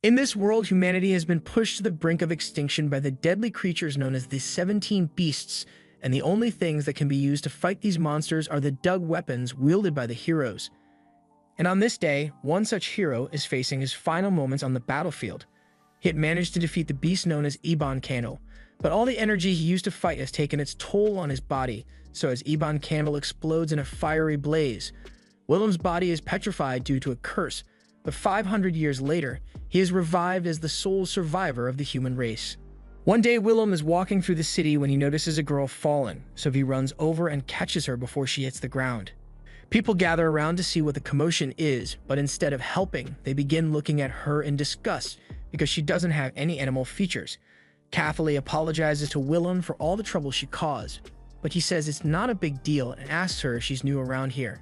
In this world, humanity has been pushed to the brink of extinction by the deadly creatures known as the 17 Beasts, and the only things that can be used to fight these monsters are the dug weapons wielded by the heroes. And on this day, one such hero is facing his final moments on the battlefield. He had managed to defeat the beast known as Eban Candle, but all the energy he used to fight has taken its toll on his body, so as Eban Candle explodes in a fiery blaze, Willem's body is petrified due to a curse, but 500 years later, he is revived as the sole survivor of the human race. One day, Willem is walking through the city when he notices a girl fallen, so he runs over and catches her before she hits the ground. People gather around to see what the commotion is, but instead of helping, they begin looking at her in disgust because she doesn't have any animal features. Catholi apologizes to Willem for all the trouble she caused, but he says it's not a big deal and asks her if she's new around here.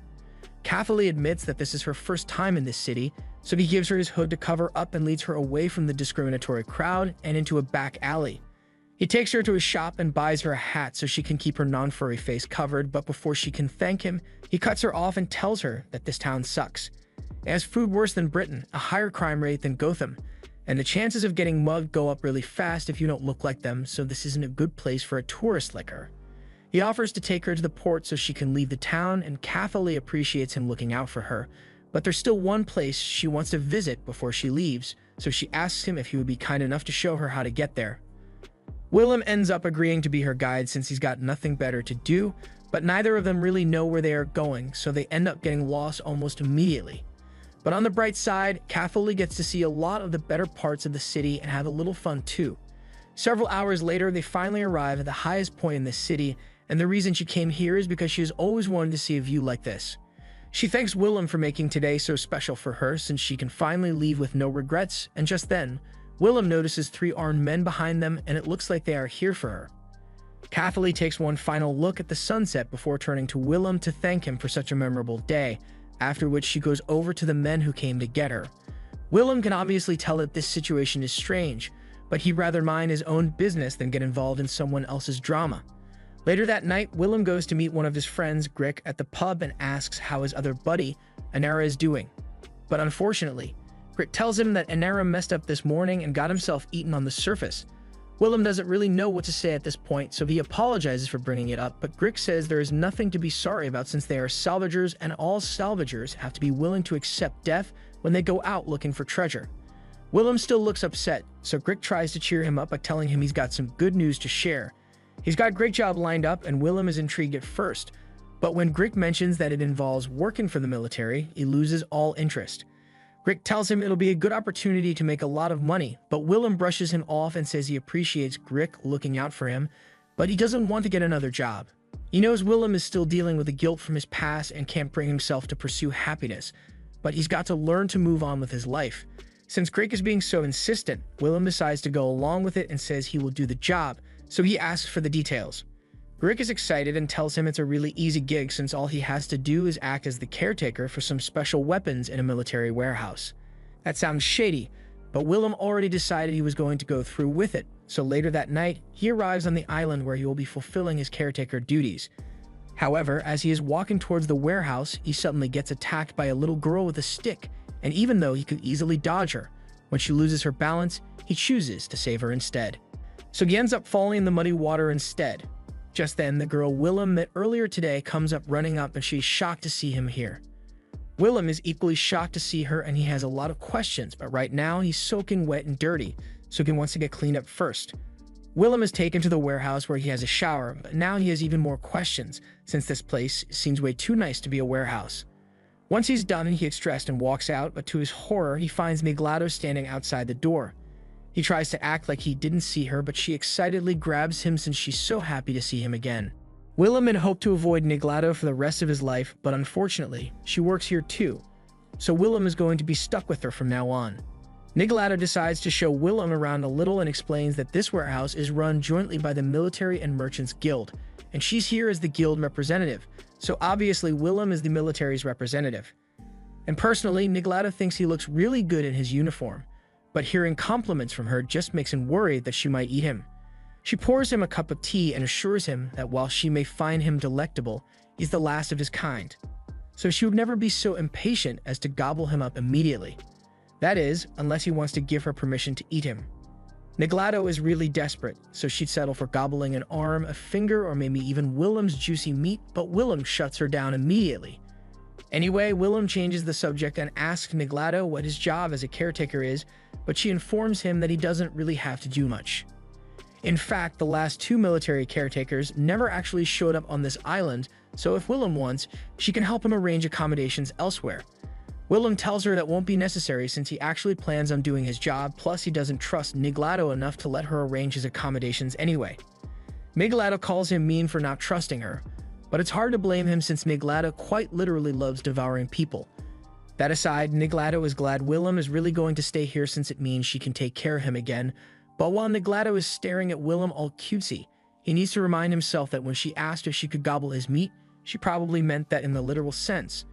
Catholi admits that this is her first time in this city, so he gives her his hood to cover up and leads her away from the discriminatory crowd and into a back alley. He takes her to a shop and buys her a hat so she can keep her non-furry face covered, but before she can thank him, he cuts her off and tells her that this town sucks. It has food worse than Britain, a higher crime rate than Gotham, and the chances of getting mugged go up really fast if you don't look like them, so this isn't a good place for a tourist like her. He offers to take her to the port so she can leave the town, and Catholi appreciates him looking out for her, but there's still one place she wants to visit before she leaves, so she asks him if he would be kind enough to show her how to get there. Willem ends up agreeing to be her guide since he's got nothing better to do, but neither of them really know where they are going, so they end up getting lost almost immediately. But on the bright side, Catholi gets to see a lot of the better parts of the city and have a little fun too. Several hours later, they finally arrive at the highest point in the city, and the reason she came here is because she has always wanted to see a view like this. She thanks Willem for making today so special for her since she can finally leave with no regrets, and just then, Willem notices 3 armed men behind them, and it looks like they are here for her. Catholi takes one final look at the sunset before turning to Willem to thank him for such a memorable day, after which she goes over to the men who came to get her. Willem can obviously tell that this situation is strange, but he'd rather mind his own business than get involved in someone else's drama. Later that night, Willem goes to meet one of his friends, Grick, at the pub and asks how his other buddy, Anara, is doing. But unfortunately, Grick tells him that Anara messed up this morning and got himself eaten on the surface. Willem doesn't really know what to say at this point, so he apologizes for bringing it up, but Grick says there is nothing to be sorry about since they are salvagers and all salvagers have to be willing to accept death when they go out looking for treasure. Willem still looks upset, so Grick tries to cheer him up by telling him he's got some good news to share. He's got a great job lined up and Willem is intrigued at first, but when Grick mentions that it involves working for the military, he loses all interest. Grick tells him it'll be a good opportunity to make a lot of money, but Willem brushes him off and says he appreciates Grick looking out for him, but he doesn't want to get another job. He knows Willem is still dealing with the guilt from his past and can't bring himself to pursue happiness, but he's got to learn to move on with his life. Since Grick is being so insistent, Willem decides to go along with it and says he will do the job, so he asks for the details. Grick is excited and tells him it's a really easy gig since all he has to do is act as the caretaker for some special weapons in a military warehouse. That sounds shady, but Willem already decided he was going to go through with it, so later that night, he arrives on the island where he will be fulfilling his caretaker duties. However, as he is walking towards the warehouse, he suddenly gets attacked by a little girl with a stick, and even though he could easily dodge her, when she loses her balance, he chooses to save her instead. So he ends up falling in the muddy water instead. Just then, the girl Willem met earlier today comes up running up and she's shocked to see him here. Willem is equally shocked to see her and he has a lot of questions, but right now he's soaking wet and dirty, so he wants to get cleaned up first. Willem is taken to the warehouse where he has a shower, but now he has even more questions, since this place seems way too nice to be a warehouse. Once he's done, he gets dressed and walks out, but to his horror, he finds Niglado standing outside the door. He tries to act like he didn't see her, but she excitedly grabs him since she's so happy to see him again. Willem had hoped to avoid Niglado for the rest of his life, but unfortunately, she works here too, so Willem is going to be stuck with her from now on. Niglado decides to show Willem around a little and explains that this warehouse is run jointly by the Military and Merchants Guild, and she's here as the guild representative, so obviously Willem is the military's representative. And personally, Niglado thinks he looks really good in his uniform, but hearing compliments from her just makes him worried that she might eat him. She pours him a cup of tea and assures him that while she may find him delectable, he's the last of his kind, so she would never be so impatient as to gobble him up immediately. That is, unless he wants to give her permission to eat him. Niglato is really desperate, so she'd settle for gobbling an arm, a finger, or maybe even Willem's juicy meat, but Willem shuts her down immediately. Anyway, Willem changes the subject and asks Niglato what his job as a caretaker is, but she informs him that he doesn't really have to do much. In fact, the last two military caretakers never actually showed up on this island, so if Willem wants, she can help him arrange accommodations elsewhere. Willem tells her that won't be necessary since he actually plans on doing his job, plus he doesn't trust Niglato enough to let her arrange his accommodations anyway. Niglato calls him mean for not trusting her, but it's hard to blame him since Niglato quite literally loves devouring people. That aside, Niglato is glad Willem is really going to stay here since it means she can take care of him again, but while Niglato is staring at Willem all cutesy, he needs to remind himself that when she asked if she could gobble his meat, she probably meant that in the literal sense.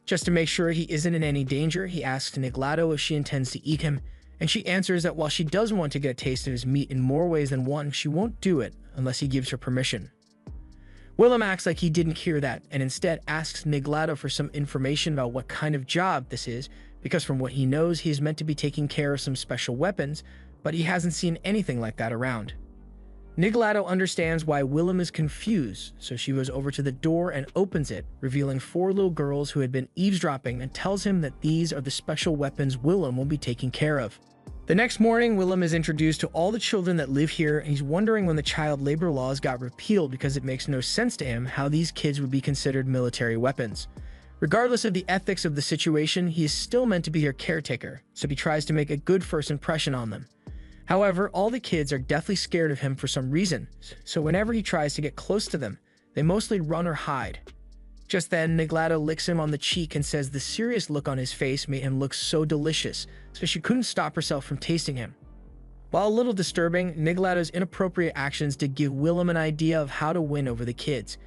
Just to make sure he isn't in any danger, he asks Niglato if she intends to eat him, and she answers that while she does want to get a taste of his meat in more ways than one, she won't do it unless he gives her permission. Willem acts like he didn't hear that, and instead asks Niglato for some information about what kind of job this is, because from what he knows, he is meant to be taking care of some special weapons, but he hasn't seen anything like that around. Niglato understands why Willem is confused, so she goes over to the door and opens it, revealing four little girls who had been eavesdropping, and tells him that these are the special weapons Willem will be taking care of. The next morning, Willem is introduced to all the children that live here, and he's wondering when the child labor laws got repealed because it makes no sense to him how these kids would be considered military weapons. Regardless of the ethics of the situation, he is still meant to be their caretaker, so he tries to make a good first impression on them. However, all the kids are deathly scared of him for some reason, so whenever he tries to get close to them, they mostly run or hide. Just then, Niglato licks him on the cheek and says the serious look on his face made him look so delicious, so she couldn't stop herself from tasting him. While a little disturbing, Niglato's inappropriate actions did give Willem an idea of how to win over the kids.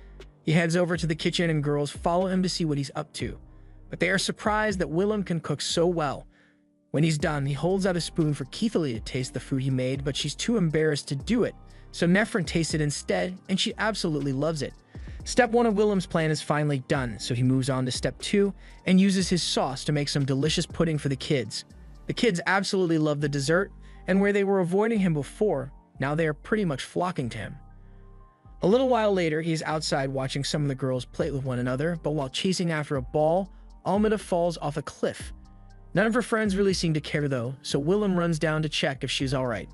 He heads over to the kitchen and girls follow him to see what he's up to, but they are surprised that Willem can cook so well. When he's done, he holds out a spoon for Keithalie to taste the food he made, but she's too embarrassed to do it, so Nefren tastes it instead, and she absolutely loves it. Step 1 of Willem's plan is finally done, so he moves on to step 2 and uses his sauce to make some delicious pudding for the kids. The kids absolutely love the dessert, and where they were avoiding him before, now they are pretty much flocking to him. A little while later, he's outside watching some of the girls play with one another, but while chasing after a ball, Almida falls off a cliff. None of her friends really seem to care though, so Willem runs down to check if she's alright.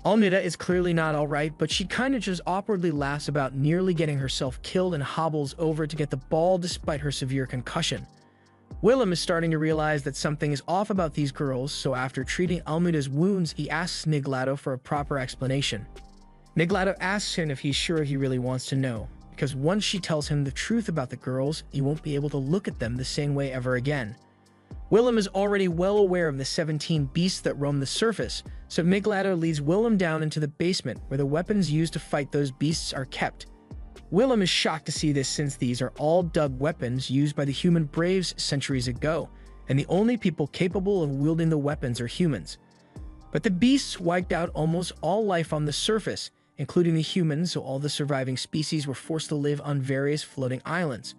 Almida is clearly not alright, but she kinda just awkwardly laughs about nearly getting herself killed and hobbles over to get the ball despite her severe concussion. Willem is starting to realize that something is off about these girls, so after treating Almida's wounds, he asks Niglato for a proper explanation. Niglato asks him if he's sure he really wants to know, because once she tells him the truth about the girls, he won't be able to look at them the same way ever again. Willem is already well aware of the 17 beasts that roam the surface, so Niglato leads Willem down into the basement where the weapons used to fight those beasts are kept. Willem is shocked to see this since these are all dug weapons used by the human braves centuries ago, and the only people capable of wielding the weapons are humans. But the beasts wiped out almost all life on the surface, including the humans, so all the surviving species were forced to live on various floating islands.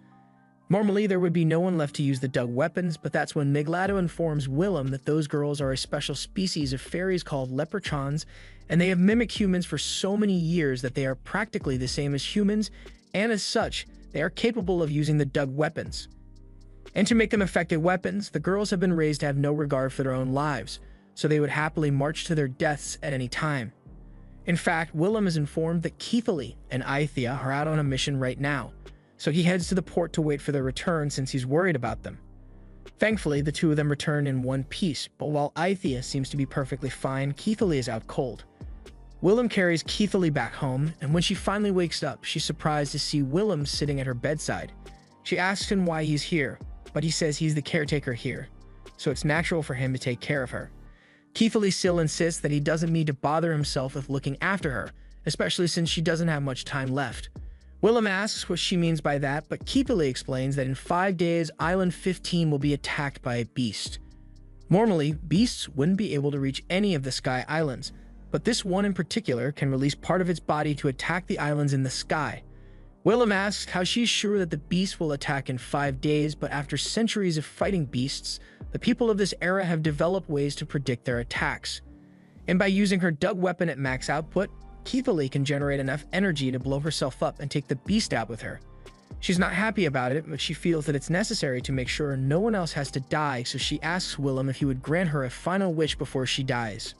Normally, there would be no one left to use the dug weapons, but that's when Niglato informs Willem that those girls are a special species of fairies called leprechauns, and they have mimicked humans for so many years that they are practically the same as humans, and as such, they are capable of using the dug weapons. And to make them effective weapons, the girls have been raised to have no regard for their own lives, so they would happily march to their deaths at any time. In fact, Willem is informed that Keithalie and Aithia are out on a mission right now, so he heads to the port to wait for their return since he's worried about them. Thankfully, the two of them return in one piece, but while Aithia seems to be perfectly fine, Keithalie is out cold. Willem carries Keithalie back home, and when she finally wakes up, she's surprised to see Willem sitting at her bedside. She asks him why he's here, but he says he's the caretaker here, so it's natural for him to take care of her. Keithalie still insists that he doesn't need to bother himself with looking after her, especially since she doesn't have much time left. Willem asks what she means by that, but Keithalie explains that in 5 days, Island 15 will be attacked by a beast. Normally, beasts wouldn't be able to reach any of the Sky Islands, but this one in particular can release part of its body to attack the islands in the sky. Willem asks how she's sure that the beast will attack in 5 days, but after centuries of fighting beasts, the people of this era have developed ways to predict their attacks. And by using her dug weapon at max output, Keithalee can generate enough energy to blow herself up and take the beast out with her. She's not happy about it, but she feels that it's necessary to make sure no one else has to die, so she asks Willem if he would grant her a final wish before she dies.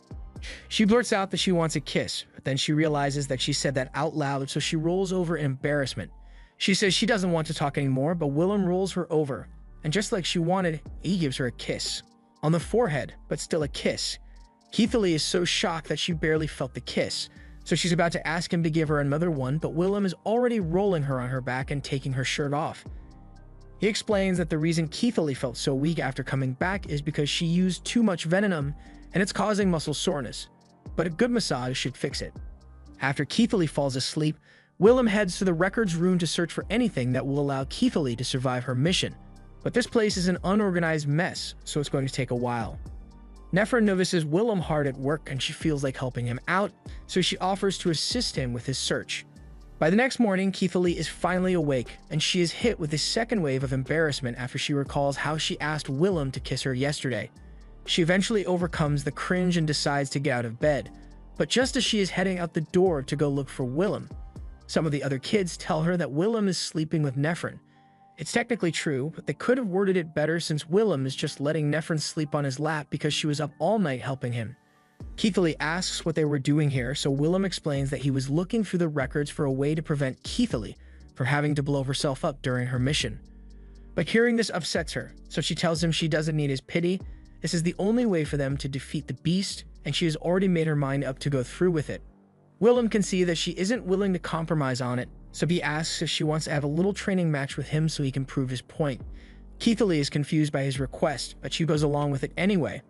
She blurts out that she wants a kiss, but then she realizes that she said that out loud, so she rolls over in embarrassment. She says she doesn't want to talk anymore, but Willem rolls her over, and just like she wanted, he gives her a kiss. On the forehead, but still a kiss. Keithalee is so shocked that she barely felt the kiss, so she's about to ask him to give her another one, but Willem is already rolling her on her back and taking her shirt off. He explains that the reason Keithalee felt so weak after coming back is because she used too much venom, and it's causing muscle soreness, but a good massage should fix it. After Keithalee falls asleep, Willem heads to the records room to search for anything that will allow Keithalee to survive her mission, but this place is an unorganized mess, so it's going to take a while. Nefren notices Willem hard at work and she feels like helping him out, so she offers to assist him with his search. By the next morning, Keithalee is finally awake, and she is hit with a second wave of embarrassment after she recalls how she asked Willem to kiss her yesterday. She eventually overcomes the cringe and decides to get out of bed, but just as she is heading out the door to go look for Willem, some of the other kids tell her that Willem is sleeping with Nefren. It's technically true, but they could have worded it better since Willem is just letting Nefren sleep on his lap because she was up all night helping him. Keithalee asks what they were doing here, so Willem explains that he was looking through the records for a way to prevent Keithalee from having to blow herself up during her mission. But hearing this upsets her, so she tells him she doesn't need his pity. This is the only way for them to defeat the beast, and she has already made her mind up to go through with it. Willem can see that she isn't willing to compromise on it, so he asks if she wants to have a little training match with him so he can prove his point. Keithalee is confused by his request, but she goes along with it anyway.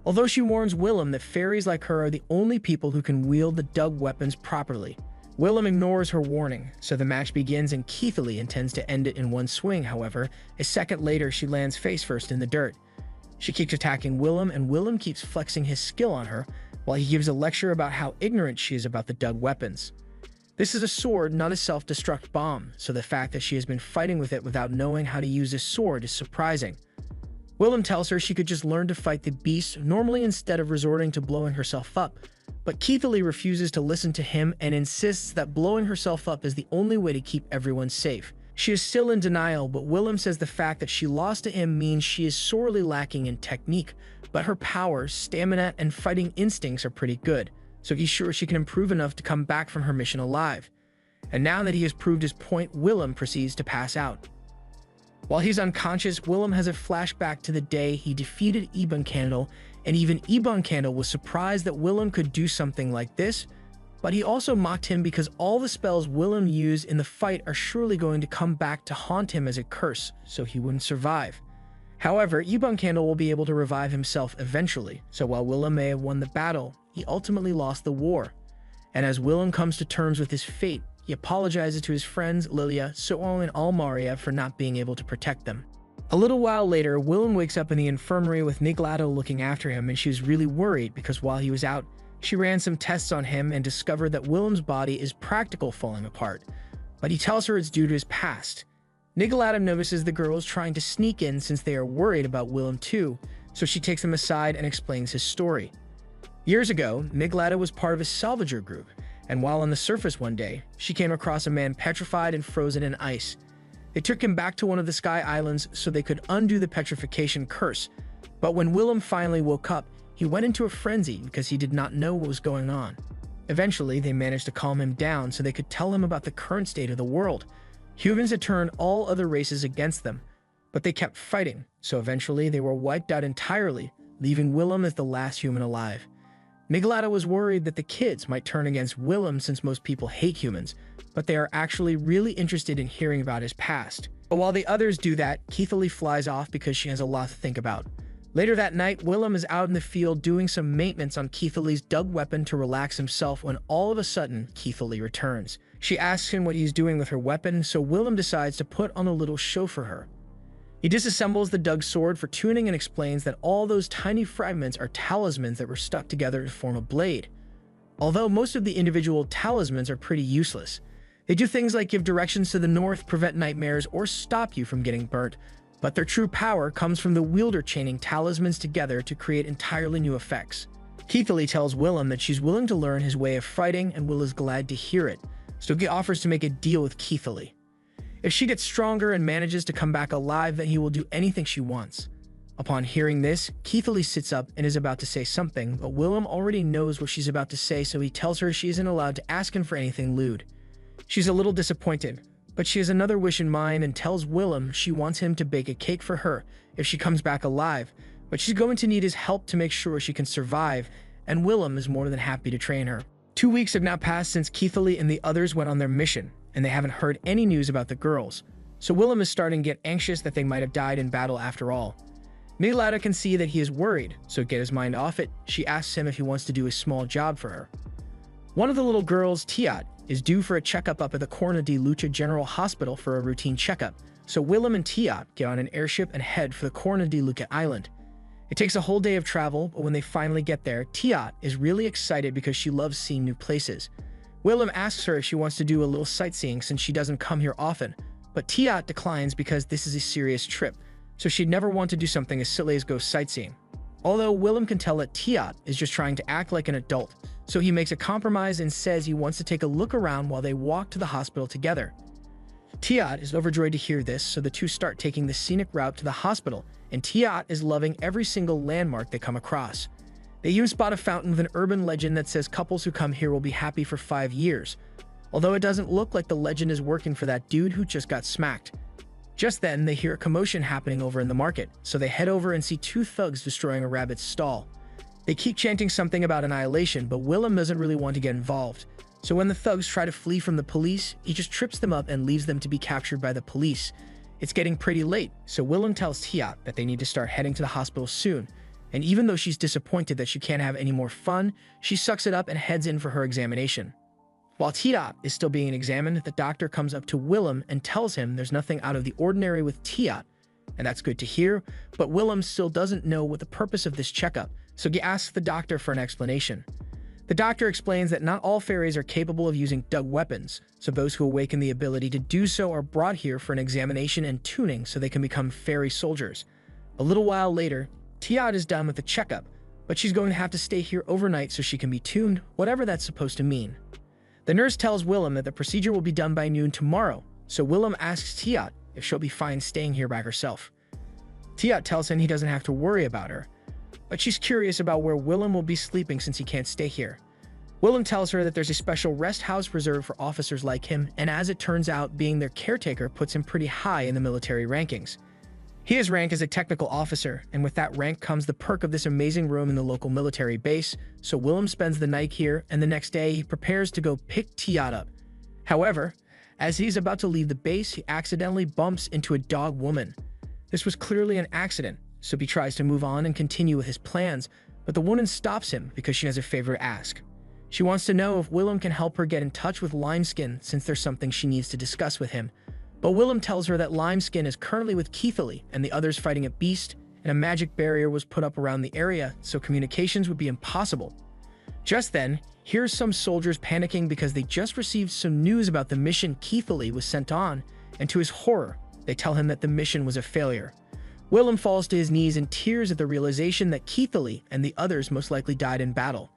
Although she warns Willem that fairies like her are the only people who can wield the dug weapons properly, Willem ignores her warning, so the match begins and Keithalee intends to end it in one swing. However, a second later she lands face first in the dirt. She keeps attacking Willem, and Willem keeps flexing his skill on her while he gives a lecture about how ignorant she is about the dug weapons. This is a sword, not a self-destruct bomb, so the fact that she has been fighting with it without knowing how to use a sword is surprising. Willem tells her she could just learn to fight the beast normally instead of resorting to blowing herself up, but Keithalee refuses to listen to him and insists that blowing herself up is the only way to keep everyone safe. She is still in denial, but Willem says the fact that she lost to him means she is sorely lacking in technique, but her power, stamina, and fighting instincts are pretty good, so he's sure she can improve enough to come back from her mission alive. And now that he has proved his point, Willem proceeds to pass out. While he's unconscious, Willem has a flashback to the day he defeated Ebon Candle, and even Ebon Candle was surprised that Willem could do something like this, but he also mocked him because all the spells Willem used in the fight are surely going to come back to haunt him as a curse, so he wouldn't survive. However, Ebon Candle will be able to revive himself eventually, so while Willem may have won the battle, he ultimately lost the war. And as Willem comes to terms with his fate, he apologizes to his friends Lilia, Soong, and Almaria for not being able to protect them. A little while later, Willem wakes up in the infirmary with Niglato looking after him, and she's really worried because while he was out, she ran some tests on him and discovered that Willem's body is practically falling apart, but he tells her it's due to his past. Niglato notices the girls trying to sneak in since they are worried about Willem too, so she takes him aside and explains his story. Years ago, Niglato was part of a salvager group, and while on the surface one day, she came across a man petrified and frozen in ice. They took him back to one of the Sky Islands so they could undo the petrification curse, but when Willem finally woke up, he went into a frenzy because he did not know what was going on. Eventually, they managed to calm him down so they could tell him about the current state of the world. Humans had turned all other races against them, but they kept fighting, so eventually they were wiped out entirely, leaving Willem as the last human alive. Niglato was worried that the kids might turn against Willem since most people hate humans, but they are actually really interested in hearing about his past. But while the others do that, Keithalee flies off because she has a lot to think about. Later that night, Willem is out in the field doing some maintenance on Keithalee's dug weapon to relax himself when all of a sudden, Keithalee returns. She asks him what he's doing with her weapon, so Willem decides to put on a little show for her. He disassembles the dug sword for tuning and explains that all those tiny fragments are talismans that were stuck together to form a blade. Although most of the individual talismans are pretty useless, They do things like give directions to the north, prevent nightmares, or stop you from getting burnt. But their true power comes from the wielder chaining talismans together to create entirely new effects. Keithley tells Willem that she's willing to learn his way of fighting, and Will is glad to hear it, so he offers to make a deal with Keithley. If she gets stronger and manages to come back alive, then he will do anything she wants. Upon hearing this, Keithley sits up and is about to say something, but Willem already knows what she's about to say, so he tells her she isn't allowed to ask him for anything lewd. She's a little disappointed, but she has another wish in mind and tells Willem she wants him to bake a cake for her if she comes back alive, but she's going to need his help to make sure she can survive, and Willem is more than happy to train her. 2 weeks have now passed since Keithley and the others went on their mission, and they haven't heard any news about the girls, so Willem is starting to get anxious that they might have died in battle after all. Milada can see that he is worried, so to get his mind off it, she asks him if he wants to do a small job for her. One of the little girls, Tiat, is due for a checkup up at the Corna de Lucha General Hospital for a routine checkup, so Willem and Tiat get on an airship and head for the Corna de Lucha Island. It takes a whole day of travel, but when they finally get there, Tiat is really excited because she loves seeing new places. Willem asks her if she wants to do a little sightseeing since she doesn't come here often, but Tiat declines because this is a serious trip, so she'd never want to do something as silly as go sightseeing. Although Willem can tell that Tiat is just trying to act like an adult, so he makes a compromise and says he wants to take a look around while they walk to the hospital together. Tiat is overjoyed to hear this, so the two start taking the scenic route to the hospital, and Tiat is loving every single landmark they come across. They even spot a fountain with an urban legend that says couples who come here will be happy for 5 years, although it doesn't look like the legend is working for that dude who just got smacked. Just then, they hear a commotion happening over in the market, so they head over and see 2 thugs destroying a rabbit's stall. They keep chanting something about annihilation, but Willem doesn't really want to get involved. So when the thugs try to flee from the police, he just trips them up and leaves them to be captured by the police. It's getting pretty late, so Willem tells Tiat that they need to start heading to the hospital soon, and even though she's disappointed that she can't have any more fun, she sucks it up and heads in for her examination. While Tiat is still being examined, the doctor comes up to Willem and tells him there's nothing out of the ordinary with Tiat, and that's good to hear, but Willem still doesn't know what the purpose of this checkup, so he asks the doctor for an explanation. The doctor explains that not all fairies are capable of using dug weapons, so those who awaken the ability to do so are brought here for an examination and tuning so they can become fairy soldiers. A little while later, Tiat is done with the checkup, but she's going to have to stay here overnight so she can be tuned, whatever that's supposed to mean. The nurse tells Willem that the procedure will be done by noon tomorrow, so Willem asks Tiat if she'll be fine staying here by herself. Tiat tells him he doesn't have to worry about her, but she's curious about where Willem will be sleeping since he can't stay here. Willem tells her that there's a special rest house reserved for officers like him, and as it turns out, being their caretaker puts him pretty high in the military rankings. He is ranked as a technical officer, and with that rank comes the perk of this amazing room in the local military base, so Willem spends the night here, and the next day he prepares to go pick Tiat up. However, as he's about to leave the base, he accidentally bumps into a dog woman. This was clearly an accident, so he tries to move on and continue with his plans, but the woman stops him because she has a favor to ask. She wants to know if Willem can help her get in touch with Limeskin since there's something she needs to discuss with him. But Willem tells her that Limeskin is currently with Keithley and the others fighting a beast, and a magic barrier was put up around the area, so communications would be impossible. Just then, here's some soldiers panicking because they just received some news about the mission Keithley was sent on, and to his horror, they tell him that the mission was a failure. Willem falls to his knees in tears at the realization that Keithley and the others most likely died in battle.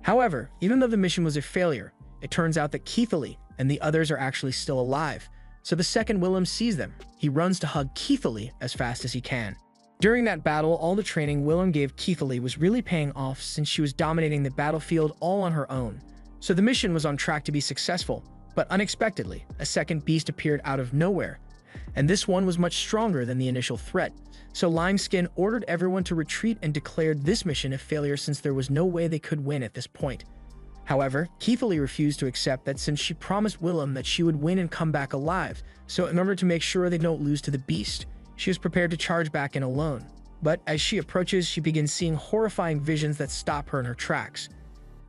However, even though the mission was a failure, it turns out that Keithley and the others are actually still alive. So the second Willem sees them, he runs to hug Keithley as fast as he can. During that battle, all the training Willem gave Keithley was really paying off since she was dominating the battlefield all on her own. So the mission was on track to be successful, but unexpectedly, a second beast appeared out of nowhere. And this one was much stronger than the initial threat. So Limeskin ordered everyone to retreat and declared this mission a failure since there was no way they could win at this point. However, Keithley refused to accept that since she promised Willem that she would win and come back alive, so in order to make sure they don't lose to the beast, she was prepared to charge back in alone. But as she approaches, she begins seeing horrifying visions that stop her in her tracks.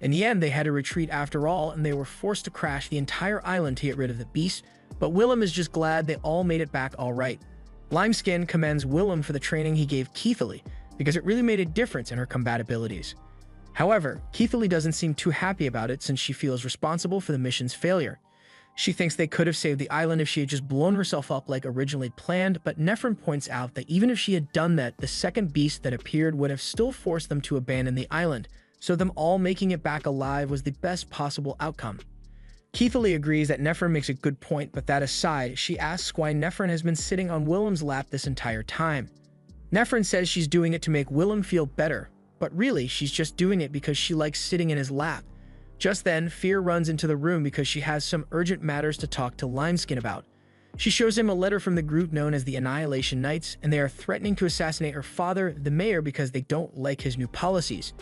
In the end, they had to retreat after all, and they were forced to crash the entire island to get rid of the beast, but Willem is just glad they all made it back all right. Limeskin commends Willem for the training he gave Keithley, because it really made a difference in her combat abilities. However, Keithley doesn't seem too happy about it since she feels responsible for the mission's failure. She thinks they could have saved the island if she had just blown herself up like originally planned, but Nephron points out that even if she had done that, the second beast that appeared would have still forced them to abandon the island, so them all making it back alive was the best possible outcome. Keithley agrees that Nephron makes a good point, but that aside, she asks why Nephron has been sitting on Willem's lap this entire time. Nephron says she's doing it to make Willem feel better, but really, she's just doing it because she likes sitting in his lap. Just then, Fear runs into the room because she has some urgent matters to talk to Limeskin about. She shows him a letter from the group known as the Annihilation Knights, and they are threatening to assassinate her father, the mayor, because they don't like his new policies.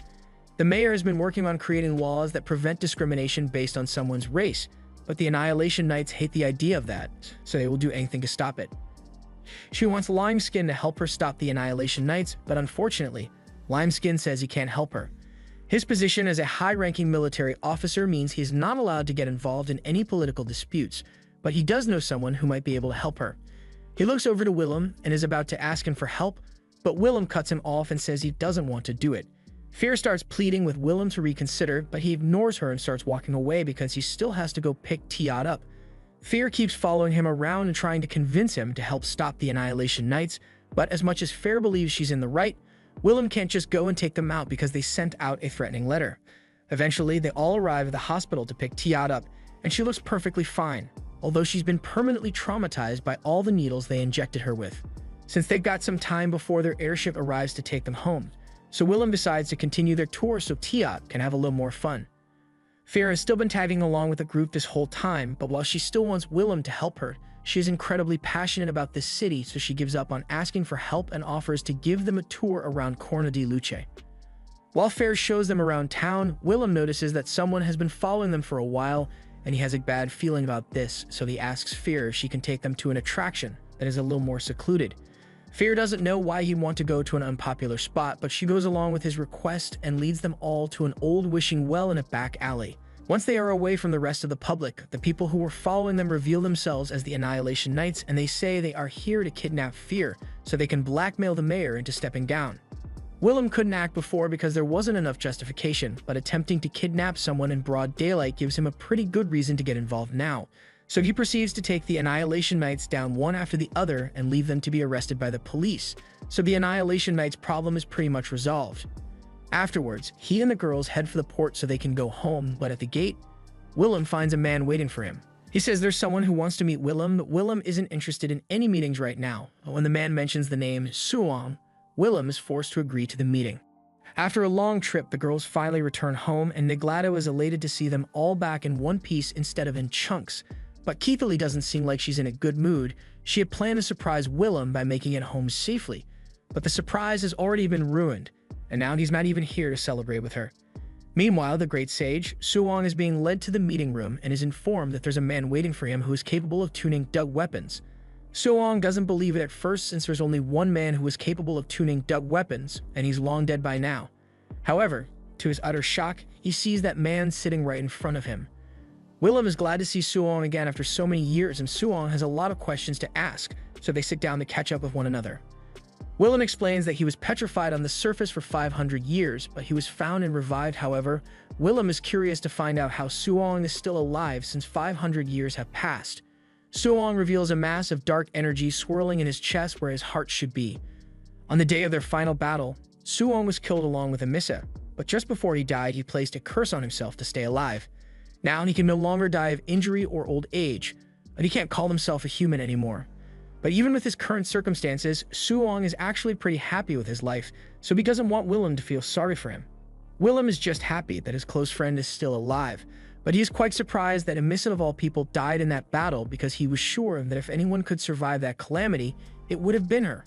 The mayor has been working on creating laws that prevent discrimination based on someone's race, but the Annihilation Knights hate the idea of that, so they will do anything to stop it. She wants Limeskin to help her stop the Annihilation Knights, but unfortunately, Limeskin says he can't help her. His position as a high-ranking military officer means he's not allowed to get involved in any political disputes, but he does know someone who might be able to help her. He looks over to Willem and is about to ask him for help, but Willem cuts him off and says he doesn't want to do it. Fear starts pleading with Willem to reconsider, but he ignores her and starts walking away because he still has to go pick Tiat up. Fear keeps following him around and trying to convince him to help stop the Annihilation Knights, but as much as Fear believes she's in the right, Willem can't just go and take them out because they sent out a threatening letter. Eventually, they all arrive at the hospital to pick Tiat up, and she looks perfectly fine, although she's been permanently traumatized by all the needles they injected her with. Since they've got some time before their airship arrives to take them home, so Willem decides to continue their tour so Tiat can have a little more fun. Fear has still been tagging along with the group this whole time, but while she still wants Willem to help her, she is incredibly passionate about this city, so she gives up on asking for help and offers to give them a tour around Corna di Luce. While Fear shows them around town, Willem notices that someone has been following them for a while, and he has a bad feeling about this, so he asks Fear if she can take them to an attraction that is a little more secluded. Fear doesn't know why he'd want to go to an unpopular spot, but she goes along with his request and leads them all to an old wishing well in a back alley. Once they are away from the rest of the public, the people who were following them reveal themselves as the Annihilation Knights, and they say they are here to kidnap Fear so they can blackmail the mayor into stepping down. Willem couldn't act before because there wasn't enough justification, but attempting to kidnap someone in broad daylight gives him a pretty good reason to get involved now. So he proceeds to take the Annihilation Knights down one after the other and leave them to be arrested by the police, so the Annihilation Knights' problem is pretty much resolved. Afterwards, he and the girls head for the port so they can go home, but at the gate, Willem finds a man waiting for him. He says there's someone who wants to meet Willem, but Willem isn't interested in any meetings right now. But when the man mentions the name Suong, Willem is forced to agree to the meeting. After a long trip, the girls finally return home, and Neglado is elated to see them all back in one piece instead of in chunks. But Keithley doesn't seem like she's in a good mood. She had planned to surprise Willem by making it home safely, but the surprise has already been ruined, and now he's not even here to celebrate with her. Meanwhile, the great sage, Suong, is being led to the meeting room and is informed that there's a man waiting for him who is capable of tuning Dug weapons. Suong doesn't believe it at first since there's only one man who is capable of tuning Dug weapons, and he's long dead by now. However, to his utter shock, he sees that man sitting right in front of him. Willem is glad to see Suong again after so many years, and Suong has a lot of questions to ask, so they sit down to catch up with one another. Willem explains that he was petrified on the surface for 500 years, but he was found and revived. However, Willem is curious to find out how Suong is still alive since 500 years have passed. Suong reveals a mass of dark energy swirling in his chest where his heart should be. On the day of their final battle, Suong was killed along with Amissa, but just before he died, he placed a curse on himself to stay alive. Now he can no longer die of injury or old age, but he can't call himself a human anymore. But even with his current circumstances, Suong is actually pretty happy with his life, so he doesn't want Willem to feel sorry for him. Willem is just happy that his close friend is still alive, but he is quite surprised that Amissa of all people died in that battle because he was sure that if anyone could survive that calamity, it would have been her.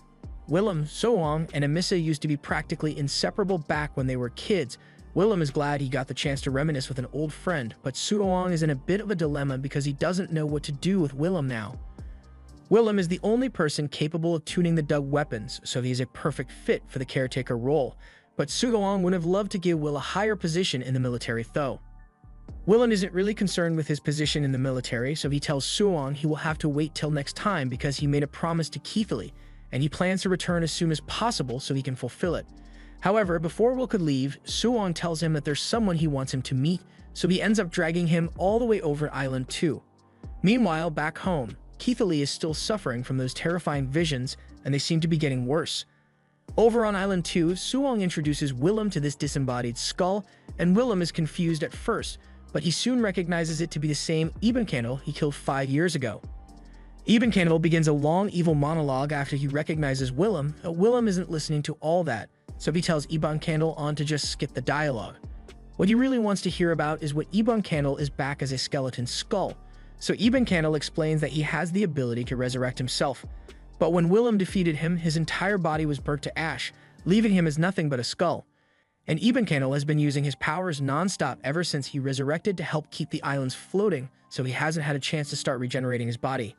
Willem, Suong, and Amissa used to be practically inseparable back when they were kids. Willem is glad he got the chance to reminisce with an old friend, but Suong is in a bit of a dilemma because he doesn't know what to do with Willem now. Willem is the only person capable of tuning the Dug weapons, so he is a perfect fit for the caretaker role, but Suong would have loved to give Will a higher position in the military though. Willem isn't really concerned with his position in the military, so he tells Suong he will have to wait till next time because he made a promise to Keithley, and he plans to return as soon as possible so he can fulfill it. However, before Will could leave, Suong tells him that there's someone he wants him to meet, so he ends up dragging him all the way over Island 2. Meanwhile, back home, Keithley is still suffering from those terrifying visions, and they seem to be getting worse. Over on Island 2, Suong introduces Willem to this disembodied skull, and Willem is confused at first, but he soon recognizes it to be the same Eben Candle he killed 5 years ago. Eben Candle begins a long evil monologue after he recognizes Willem, but Willem isn't listening to all that, so he tells Eben Candle on to just skip the dialogue. What he really wants to hear about is what Eben Candle is back as a skeleton skull, so Eben Candle explains that he has the ability to resurrect himself. But when Willem defeated him, his entire body was burnt to ash, leaving him as nothing but a skull. And Eben Candle has been using his powers non-stop ever since he resurrected to help keep the islands floating, so he hasn't had a chance to start regenerating his body.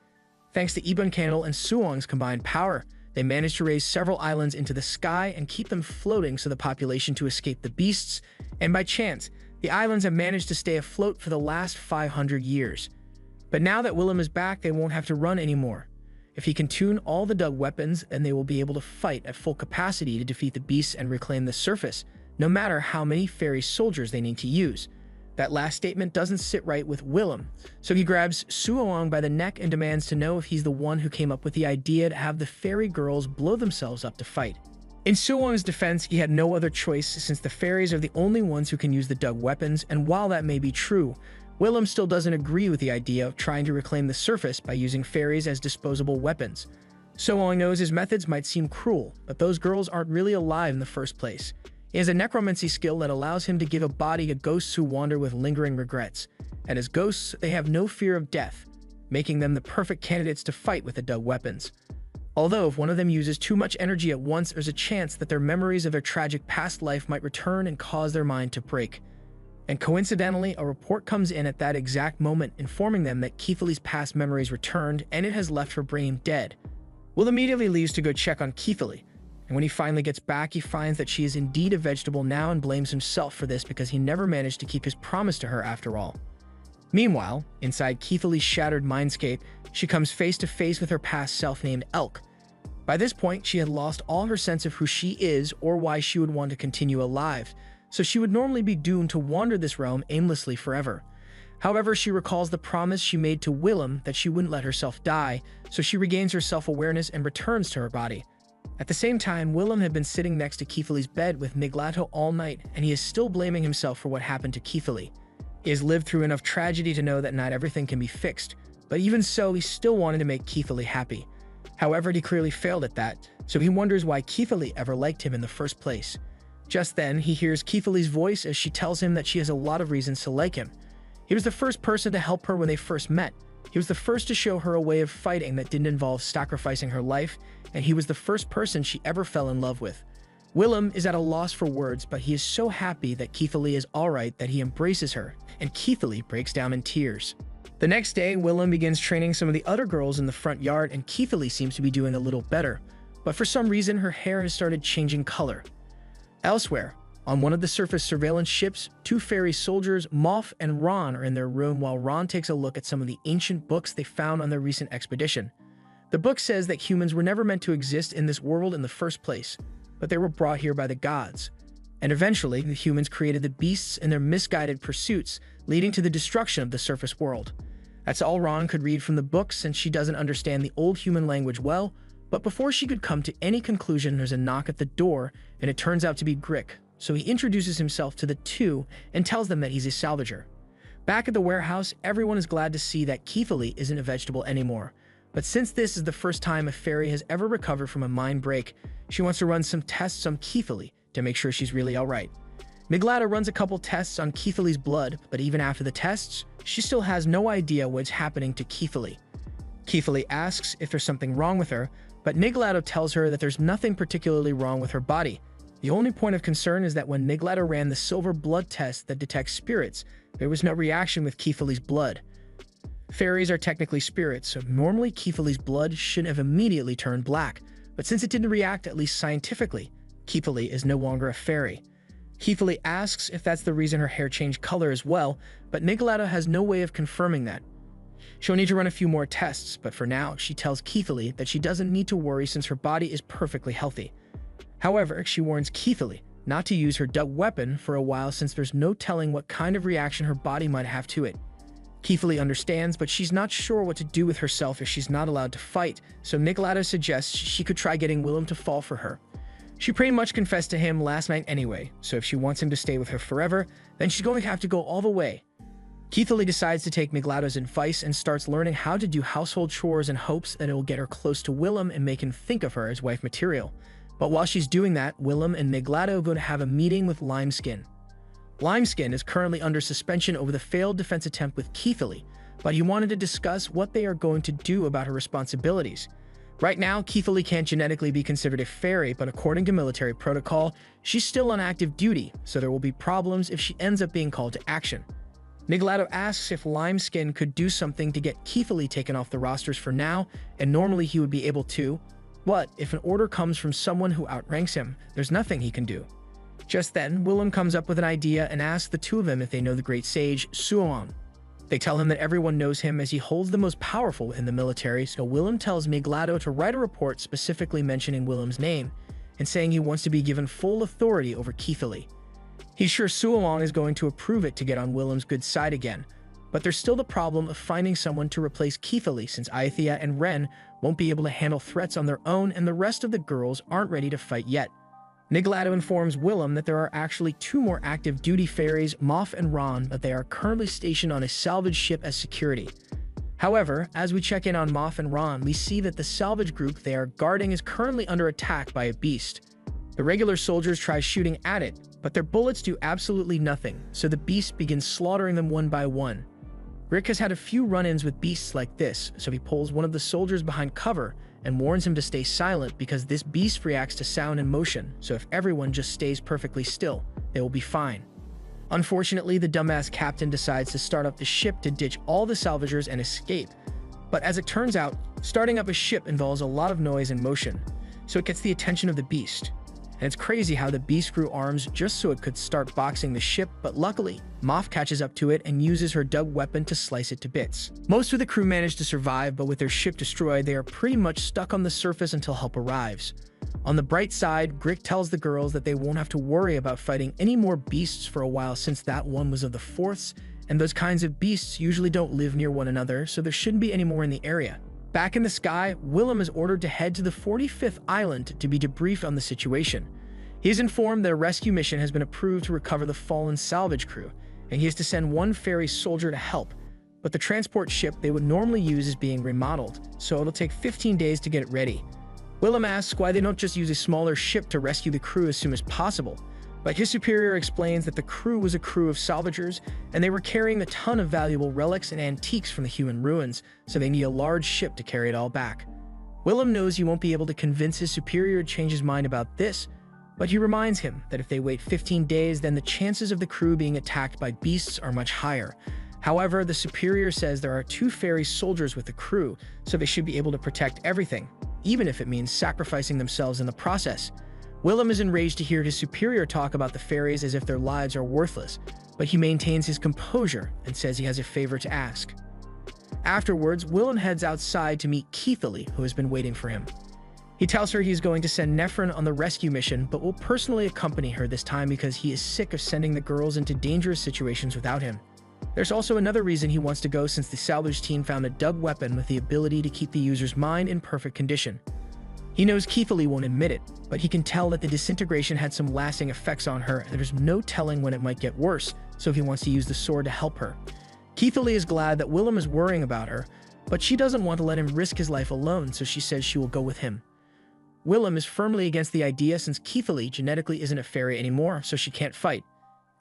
Thanks to Eben Candle and Suong's combined power, they managed to raise several islands into the sky and keep them floating so the population to escape the beasts, and by chance, the islands have managed to stay afloat for the last 500 years. But now that Willem is back, they won't have to run anymore. If he can tune all the dug weapons, then they will be able to fight at full capacity to defeat the beasts and reclaim the surface, no matter how many fairy soldiers they need to use. That last statement doesn't sit right with Willem, so he grabs Suong by the neck and demands to know if he's the one who came up with the idea to have the fairy girls blow themselves up to fight. In Suong's defense, he had no other choice since the fairies are the only ones who can use the dug weapons, and while that may be true, Willem still doesn't agree with the idea of trying to reclaim the surface by using fairies as disposable weapons. Suong knows his methods might seem cruel, but those girls aren't really alive in the first place. He has a necromancy skill that allows him to give a body to ghosts who wander with lingering regrets, and as ghosts, they have no fear of death, making them the perfect candidates to fight with the dug weapons. Although if one of them uses too much energy at once, there's a chance that their memories of their tragic past life might return and cause their mind to break. And coincidentally, a report comes in at that exact moment informing them that Keithley's past memories returned and it has left her brain dead. Will immediately leaves to go check on Keithley, and when he finally gets back, he finds that she is indeed a vegetable now and blames himself for this because he never managed to keep his promise to her after all. Meanwhile, inside Keithley's shattered mindscape, she comes face to face with her past self named Elk. By this point, she had lost all her sense of who she is or why she would want to continue alive, so she would normally be doomed to wander this realm aimlessly forever. However, she recalls the promise she made to Willem that she wouldn't let herself die, so she regains her self-awareness and returns to her body. At the same time, Willem had been sitting next to Keithley's bed with Miglato all night, and he is still blaming himself for what happened to Keithley. He has lived through enough tragedy to know that not everything can be fixed, but even so, he still wanted to make Keithley happy. However, he clearly failed at that, so he wonders why Keithley ever liked him in the first place. Just then, he hears Keithley's voice as she tells him that she has a lot of reasons to like him. He was the first person to help her when they first met. He was the first to show her a way of fighting that didn't involve sacrificing her life, and he was the first person she ever fell in love with. Willem is at a loss for words, but he is so happy that Keithley is alright that he embraces her, and Keithley breaks down in tears. The next day, Willem begins training some of the other girls in the front yard, and Keithley seems to be doing a little better, but for some reason her hair has started changing color. Elsewhere, on one of the surface surveillance ships, two fairy soldiers, Moff and Ron, are in their room while Ron takes a look at some of the ancient books they found on their recent expedition. The book says that humans were never meant to exist in this world in the first place, but they were brought here by the gods. And eventually, the humans created the beasts in their misguided pursuits, leading to the destruction of the surface world. That's all Ron could read from the book since she doesn't understand the old human language well, but before she could come to any conclusion, there's a knock at the door, and it turns out to be Grick, so he introduces himself to the two and tells them that he's a salvager. Back at the warehouse, everyone is glad to see that Keithley isn't a vegetable anymore, but since this is the first time a fairy has ever recovered from a mind break, she wants to run some tests on Keithley to make sure she's really alright. Miglata runs a couple tests on Keithley's blood, but even after the tests, she still has no idea what's happening to Keithley. Keithley asks if there's something wrong with her, but Miglato tells her that there's nothing particularly wrong with her body. The only point of concern is that when Miglato ran the silver blood test that detects spirits, there was no reaction with Keithley's blood. Fairies are technically spirits, so normally Keithley's blood should have immediately turned black, but since it didn't react, at least scientifically, Keithley is no longer a fairy. Keithley asks if that's the reason her hair changed color as well, but Miglato has no way of confirming that. She'll need to run a few more tests, but for now, she tells Keithley that she doesn't need to worry since her body is perfectly healthy. However, she warns Keithley not to use her dug weapon for a while since there's no telling what kind of reaction her body might have to it. Keithley understands, but she's not sure what to do with herself if she's not allowed to fight, so Nicolado suggests she could try getting Willem to fall for her. She pretty much confessed to him last night anyway, so if she wants him to stay with her forever, then she's going to have to go all the way. Keithley decides to take Miglado's advice and starts learning how to do household chores in hopes that it will get her close to Willem and make him think of her as wife material. But while she's doing that, Willem and Miglado go to have a meeting with Limeskin. Limeskin is currently under suspension over the failed defense attempt with Keithley, but he wanted to discuss what they are going to do about her responsibilities. Right now, Keithley can't genetically be considered a fairy, but according to military protocol, she's still on active duty, so there will be problems if she ends up being called to action. Miglado asks if Limeskin could do something to get Keithley taken off the rosters for now, and normally he would be able to. But if an order comes from someone who outranks him, there's nothing he can do. Just then, Willem comes up with an idea and asks the two of them if they know the great sage, Suoan. They tell him that everyone knows him as he holds the most powerful in the military, so Willem tells Miglado to write a report specifically mentioning Willem's name, and saying he wants to be given full authority over Keithley. He's sure Suoan is going to approve it to get on Willem's good side again, but there's still the problem of finding someone to replace Keithley since Aethia and Ren won't be able to handle threats on their own and the rest of the girls aren't ready to fight yet. Miglado informs Willem that there are actually two more active duty fairies, Moff and Ron, but they are currently stationed on a salvage ship as security. However, as we check in on Moff and Ron, we see that the salvage group they are guarding is currently under attack by a beast. The regular soldiers try shooting at it, but their bullets do absolutely nothing, so the beast begins slaughtering them one by one. Rick has had a few run-ins with beasts like this, so he pulls one of the soldiers behind cover and warns him to stay silent because this beast reacts to sound and motion, so if everyone just stays perfectly still, they will be fine. Unfortunately, the dumbass captain decides to start up the ship to ditch all the salvagers and escape. But as it turns out, starting up a ship involves a lot of noise and motion, so it gets the attention of the beast. And it's crazy how the beast grew arms just so it could start boxing the ship, but luckily, Moff catches up to it and uses her dug weapon to slice it to bits. Most of the crew manage to survive, but with their ship destroyed, they are pretty much stuck on the surface until help arrives. On the bright side, Grick tells the girls that they won't have to worry about fighting any more beasts for a while since that one was of the Fourths, and those kinds of beasts usually don't live near one another, so there shouldn't be any more in the area. Back in the sky, Willem is ordered to head to the 45th island to be debriefed on the situation. He is informed that a rescue mission has been approved to recover the fallen salvage crew, and he is to send one ferry soldier to help. But the transport ship they would normally use is being remodeled, so it'll take 15 days to get it ready. Willem asks why they don't just use a smaller ship to rescue the crew as soon as possible, but his superior explains that the crew was a crew of salvagers, and they were carrying a ton of valuable relics and antiques from the human ruins, so they need a large ship to carry it all back. Willem knows he won't be able to convince his superior to change his mind about this, but he reminds him that if they wait 15 days, then the chances of the crew being attacked by beasts are much higher. However, the superior says there are 2 fairy soldiers with the crew, so they should be able to protect everything, even if it means sacrificing themselves in the process. Willem is enraged to hear his superior talk about the fairies as if their lives are worthless, but he maintains his composure and says he has a favor to ask. Afterwards, Willem heads outside to meet Keithley, who has been waiting for him. He tells her he's going to send Nephron on the rescue mission, but will personally accompany her this time because he is sick of sending the girls into dangerous situations without him. There's also another reason he wants to go since the salvage team found a dug weapon with the ability to keep the user's mind in perfect condition. He knows Keithley won't admit it, but he can tell that the disintegration had some lasting effects on her, and there's no telling when it might get worse, so he wants to use the sword to help her. Keithley is glad that Willem is worrying about her, but she doesn't want to let him risk his life alone, so she says she will go with him. Willem is firmly against the idea since Keithley genetically isn't a fairy anymore, so she can't fight.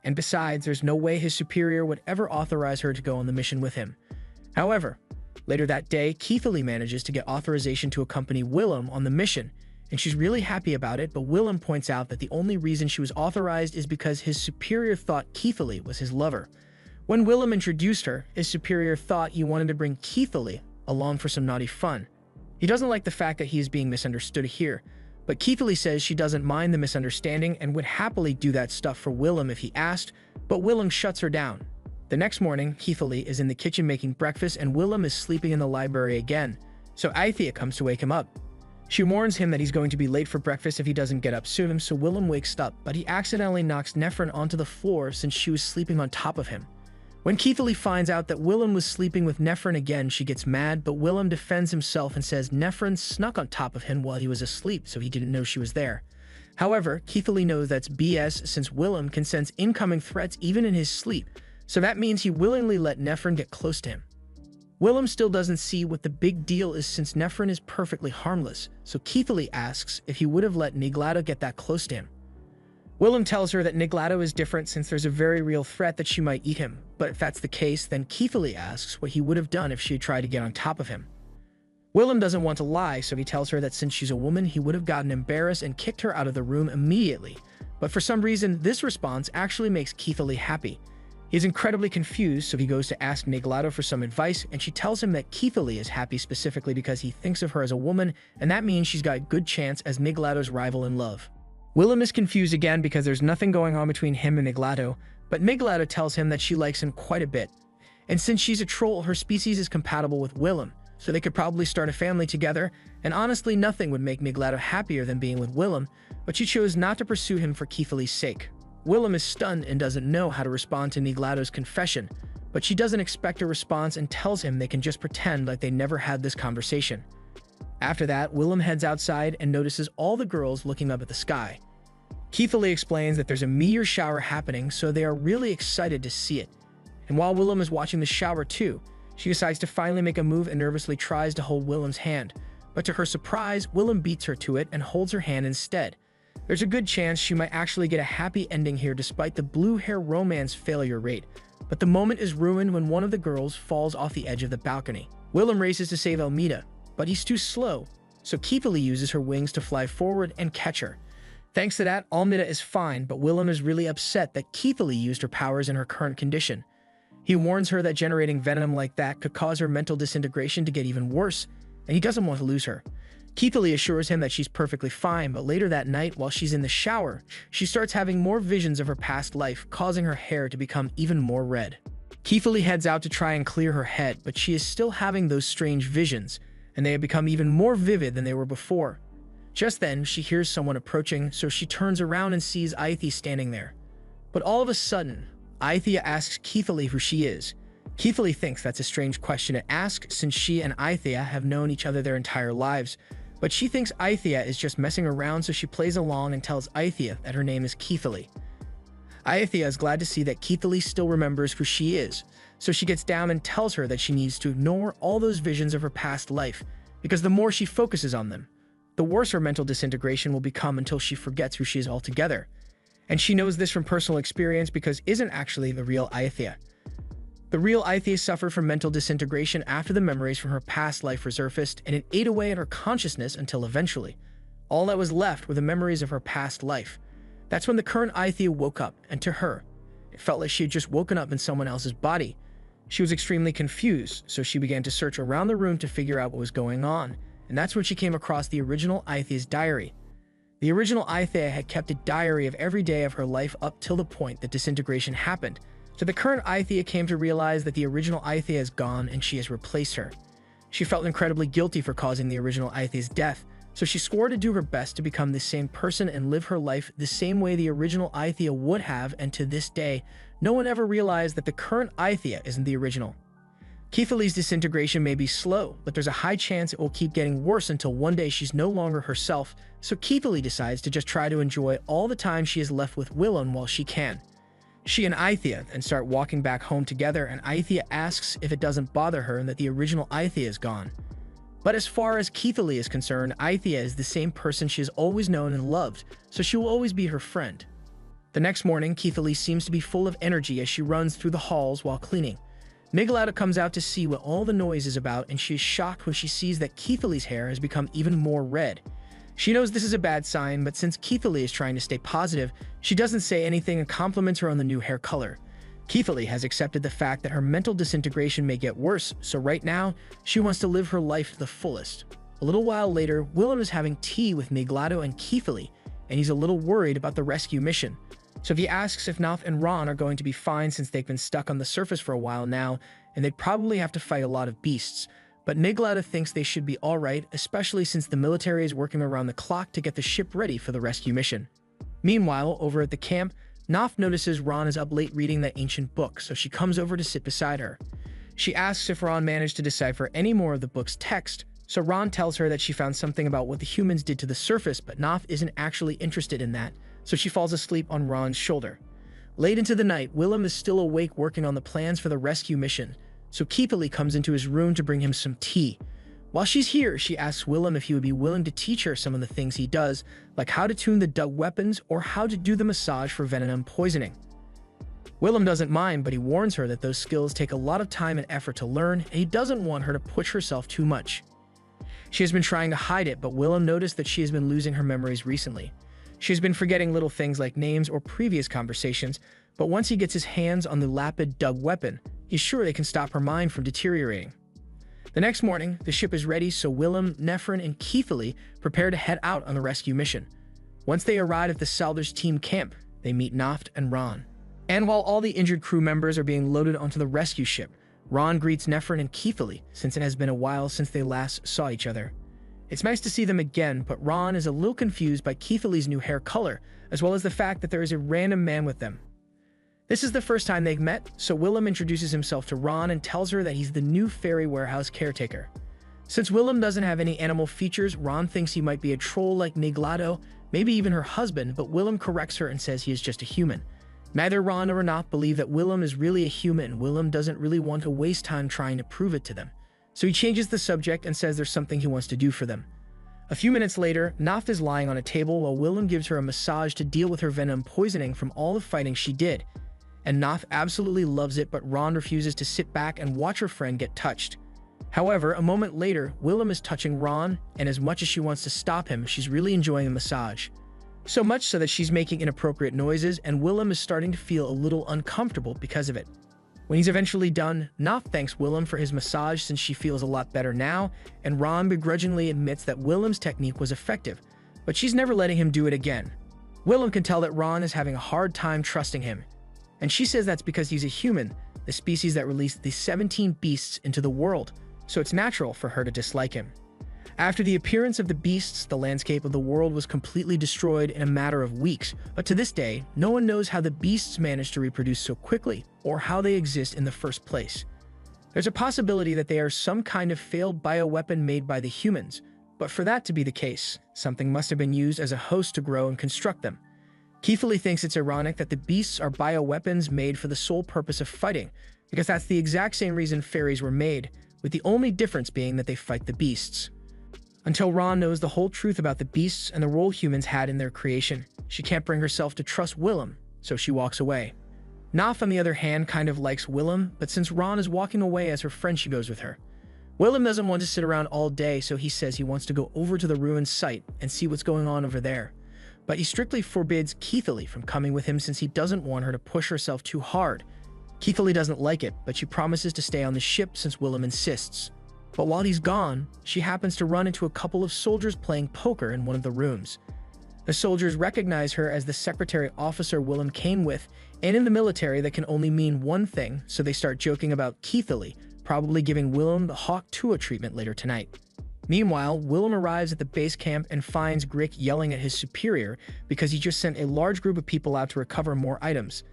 And besides, there's no way his superior would ever authorize her to go on the mission with him. However, later that day, Keithley manages to get authorization to accompany Willem on the mission, and she's really happy about it, but Willem points out that the only reason she was authorized is because his superior thought Keithley was his lover. When Willem introduced her, his superior thought he wanted to bring Keithley along for some naughty fun. He doesn't like the fact that he is being misunderstood here, but Keithley says she doesn't mind the misunderstanding and would happily do that stuff for Willem if he asked, but Willem shuts her down. The next morning, Keithley is in the kitchen making breakfast and Willem is sleeping in the library again, so Aethia comes to wake him up. She warns him that he's going to be late for breakfast if he doesn't get up soon, so Willem wakes up, but he accidentally knocks Nephron onto the floor since she was sleeping on top of him. When Keithley finds out that Willem was sleeping with Nefren again, she gets mad, but Willem defends himself and says Nefren snuck on top of him while he was asleep, so he didn't know she was there. However, Keithley knows that's BS since Willem can sense incoming threats even in his sleep, so that means he willingly let Nefren get close to him. Willem still doesn't see what the big deal is since Nefren is perfectly harmless, so Keithley asks if he would have let Niglato get that close to him. Willem tells her that Niglato is different since there's a very real threat that she might eat him, but if that's the case, then Keithley asks what he would have done if she had tried to get on top of him. Willem doesn't want to lie, so he tells her that since she's a woman, he would have gotten embarrassed and kicked her out of the room immediately, but for some reason, this response actually makes Keithley happy. He's incredibly confused, so he goes to ask Niglato for some advice, and she tells him that Keithley is happy specifically because he thinks of her as a woman, and that means she's got a good chance as Niglato's rival in love. Willem is confused again because there's nothing going on between him and Niglato, but Niglato tells him that she likes him quite a bit. And since she's a troll, her species is compatible with Willem, so they could probably start a family together, and honestly nothing would make Niglato happier than being with Willem, but she chose not to pursue him for Keithley's sake. Willem is stunned and doesn't know how to respond to Niglato's confession, but she doesn't expect a response and tells him they can just pretend like they never had this conversation. After that, Willem heads outside and notices all the girls looking up at the sky. Keithley explains that there's a meteor shower happening, so they are really excited to see it. And while Willem is watching the shower too, she decides to finally make a move and nervously tries to hold Willem's hand. But to her surprise, Willem beats her to it and holds her hand instead. There's a good chance she might actually get a happy ending here despite the blue hair romance failure rate. But the moment is ruined when one of the girls falls off the edge of the balcony. Willem races to save Almeda, but he's too slow, so Keithley uses her wings to fly forward and catch her. Thanks to that, Almeda is fine, but Willem is really upset that Keithley used her powers in her current condition. He warns her that generating venom like that could cause her mental disintegration to get even worse, and he doesn't want to lose her. Keithley assures him that she's perfectly fine, but later that night, while she's in the shower, she starts having more visions of her past life, causing her hair to become even more red. Keithley heads out to try and clear her head, but she is still having those strange visions, and they have become even more vivid than they were before. Just then, she hears someone approaching, so she turns around and sees Aithia standing there. But all of a sudden, Aithia asks Keithley who she is. Keithley thinks that's a strange question to ask since she and Aithia have known each other their entire lives, but she thinks Aithia is just messing around, so she plays along and tells Aithia that her name is Keithley. Aithia is glad to see that Keithley still remembers who she is, so she gets down and tells her that she needs to ignore all those visions of her past life, because the more she focuses on them, the worse her mental disintegration will become until she forgets who she is altogether. And she knows this from personal experience because isn't actually the real Aithia. The real Aithia suffered from mental disintegration after the memories from her past life resurfaced, and it ate away at her consciousness until eventually, all that was left were the memories of her past life. That's when the current Aithia woke up, and to her, it felt like she had just woken up in someone else's body. She was extremely confused, so she began to search around the room to figure out what was going on, and that's when she came across the original Aithia's diary. The original Aithia had kept a diary of every day of her life up till the point that disintegration happened, so the current Aithia came to realize that the original Aithia is gone and she has replaced her. She felt incredibly guilty for causing the original Aithia's death, so she swore to do her best to become the same person and live her life the same way the original Aithia would have, and to this day, no one ever realized that the current Aithia isn't the original. Keithley's disintegration may be slow, but there's a high chance it will keep getting worse until one day she's no longer herself, so Keithley decides to just try to enjoy all the time she is left with Willem while she can. She and Aithia then start walking back home together, and Aithia asks if it doesn't bother her and that the original Aithia is gone. But as far as Keithley is concerned, Aithia is the same person she has always known and loved, so she will always be her friend. The next morning, Keithley seems to be full of energy as she runs through the halls while cleaning. Niglato comes out to see what all the noise is about, and she is shocked when she sees that Keithley's hair has become even more red. She knows this is a bad sign, but since Keithley is trying to stay positive, she doesn't say anything and compliments her on the new hair color. Keithley has accepted the fact that her mental disintegration may get worse, so right now, she wants to live her life to the fullest. A little while later, Willem is having tea with Niglato and Keithley, and he's a little worried about the rescue mission. So he asks if Nalf and Ron are going to be fine since they've been stuck on the surface for a while now, and they'd probably have to fight a lot of beasts. But Niglato thinks they should be alright, especially since the military is working around the clock to get the ship ready for the rescue mission. Meanwhile, over at the camp, Noph notices Ron is up late reading that ancient book, so she comes over to sit beside her. She asks if Ron managed to decipher any more of the book's text, so Ron tells her that she found something about what the humans did to the surface, but Noph isn't actually interested in that, so she falls asleep on Ron's shoulder. Late into the night, Willem is still awake working on the plans for the rescue mission, so Keithley comes into his room to bring him some tea. While she's here, she asks Willem if he would be willing to teach her some of the things he does, like how to tune the dug weapons or how to do the massage for venom poisoning. Willem doesn't mind, but he warns her that those skills take a lot of time and effort to learn, and he doesn't want her to push herself too much. She has been trying to hide it, but Willem noticed that she has been losing her memories recently. She has been forgetting little things like names or previous conversations, but once he gets his hands on the lapid dug weapon, he's sure they can stop her mind from deteriorating. The next morning, the ship is ready, so Willem, Nefren, and Keithley prepare to head out on the rescue mission. Once they arrive at the Salvage team camp, they meet Noph and Ron. And while all the injured crew members are being loaded onto the rescue ship, Ron greets Nefren and Keithley, since it has been a while since they last saw each other. It's nice to see them again, but Ron is a little confused by Keithley's new hair color, as well as the fact that there is a random man with them. This is the first time they've met, so Willem introduces himself to Ron and tells her that he's the new ferry warehouse caretaker. Since Willem doesn't have any animal features, Ron thinks he might be a troll like Niglado, maybe even her husband, but Willem corrects her and says he is just a human. Neither Ron nor Noph believe that Willem is really a human, and Willem doesn't really want to waste time trying to prove it to them. So he changes the subject and says there's something he wants to do for them. A few minutes later, Noph is lying on a table while Willem gives her a massage to deal with her venom poisoning from all the fighting she did. And Noph absolutely loves it, but Ron refuses to sit back and watch her friend get touched. However, a moment later, Willem is touching Ron, and as much as she wants to stop him, she's really enjoying the massage. So much so that she's making inappropriate noises, and Willem is starting to feel a little uncomfortable because of it. When he's eventually done, Noph thanks Willem for his massage since she feels a lot better now, and Ron begrudgingly admits that Willem's technique was effective, but she's never letting him do it again. Willem can tell that Ron is having a hard time trusting him, and she says that's because he's a human, the species that released the 17 beasts into the world, so it's natural for her to dislike him. After the appearance of the beasts, the landscape of the world was completely destroyed in a matter of weeks, but to this day, no one knows how the beasts managed to reproduce so quickly, or how they exist in the first place. There's a possibility that they are some kind of failed bioweapon made by the humans, but for that to be the case, something must have been used as a host to grow and construct them. Keithley thinks it's ironic that the beasts are bioweapons made for the sole purpose of fighting, because that's the exact same reason fairies were made, with the only difference being that they fight the beasts. Until Ron knows the whole truth about the beasts and the role humans had in their creation, she can't bring herself to trust Willem, so she walks away. Noph, on the other hand, kind of likes Willem, but since Ron is walking away as her friend, she goes with her. Willem doesn't want to sit around all day, so he says he wants to go over to the ruined site and see what's going on over there. But he strictly forbids Keithley from coming with him since he doesn't want her to push herself too hard. Keithley doesn't like it, but she promises to stay on the ship since Willem insists. But while he's gone, she happens to run into a couple of soldiers playing poker in one of the rooms. The soldiers recognize her as the secretary officer Willem came with, and in the military that can only mean one thing, so they start joking about Keithley, probably giving Willem the Hawk Tuah treatment later tonight. Meanwhile, Willem arrives at the base camp and finds Grick yelling at his superior because he just sent a large group of people out to recover more items.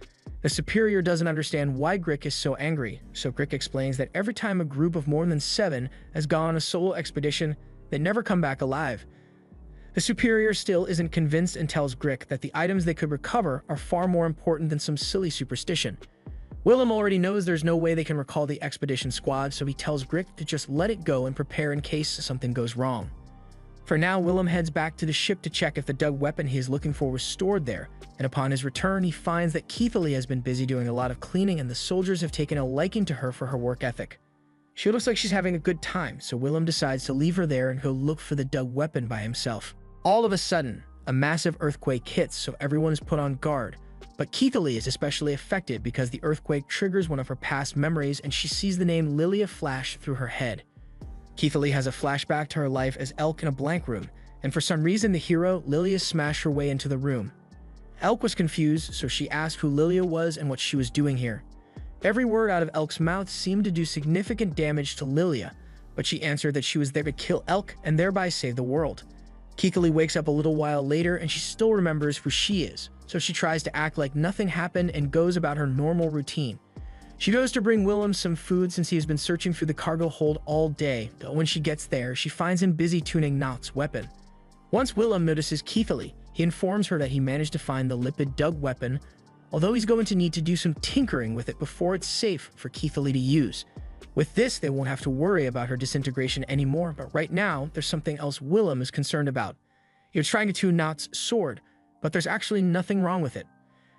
The superior doesn't understand why Grick is so angry, so Grick explains that every time a group of more than 7 has gone on a solo expedition, they never come back alive. The superior still isn't convinced and tells Grick that the items they could recover are far more important than some silly superstition. Willem already knows there's no way they can recall the expedition squad, so he tells Grick to just let it go and prepare in case something goes wrong. For now, Willem heads back to the ship to check if the dug weapon he is looking for was stored there, and upon his return, he finds that Keithley has been busy doing a lot of cleaning and the soldiers have taken a liking to her for her work ethic. She looks like she's having a good time, so Willem decides to leave her there and go look for the dug weapon by himself. All of a sudden, a massive earthquake hits, so everyone is put on guard. But Keithley is especially affected because the earthquake triggers one of her past memories and she sees the name Lilia flash through her head. Keithley has a flashback to her life as Elk in a blank room, and for some reason the hero, Lilia, smashed her way into the room. Elk was confused, so she asked who Lilia was and what she was doing here. Every word out of Elk's mouth seemed to do significant damage to Lilia, but she answered that she was there to kill Elk and thereby save the world. Keithley wakes up a little while later and she still remembers who she is, so she tries to act like nothing happened and goes about her normal routine. She goes to bring Willem some food since he has been searching through the cargo hold all day, but when she gets there, she finds him busy tuning Nott's weapon. Once Willem notices Keithley, he informs her that he managed to find the Lipid Dug weapon, although he's going to need to do some tinkering with it before it's safe for Keithley to use. With this, they won't have to worry about her disintegration anymore, but right now, there's something else Willem is concerned about. He was trying to tune Nott's sword, but there's actually nothing wrong with it.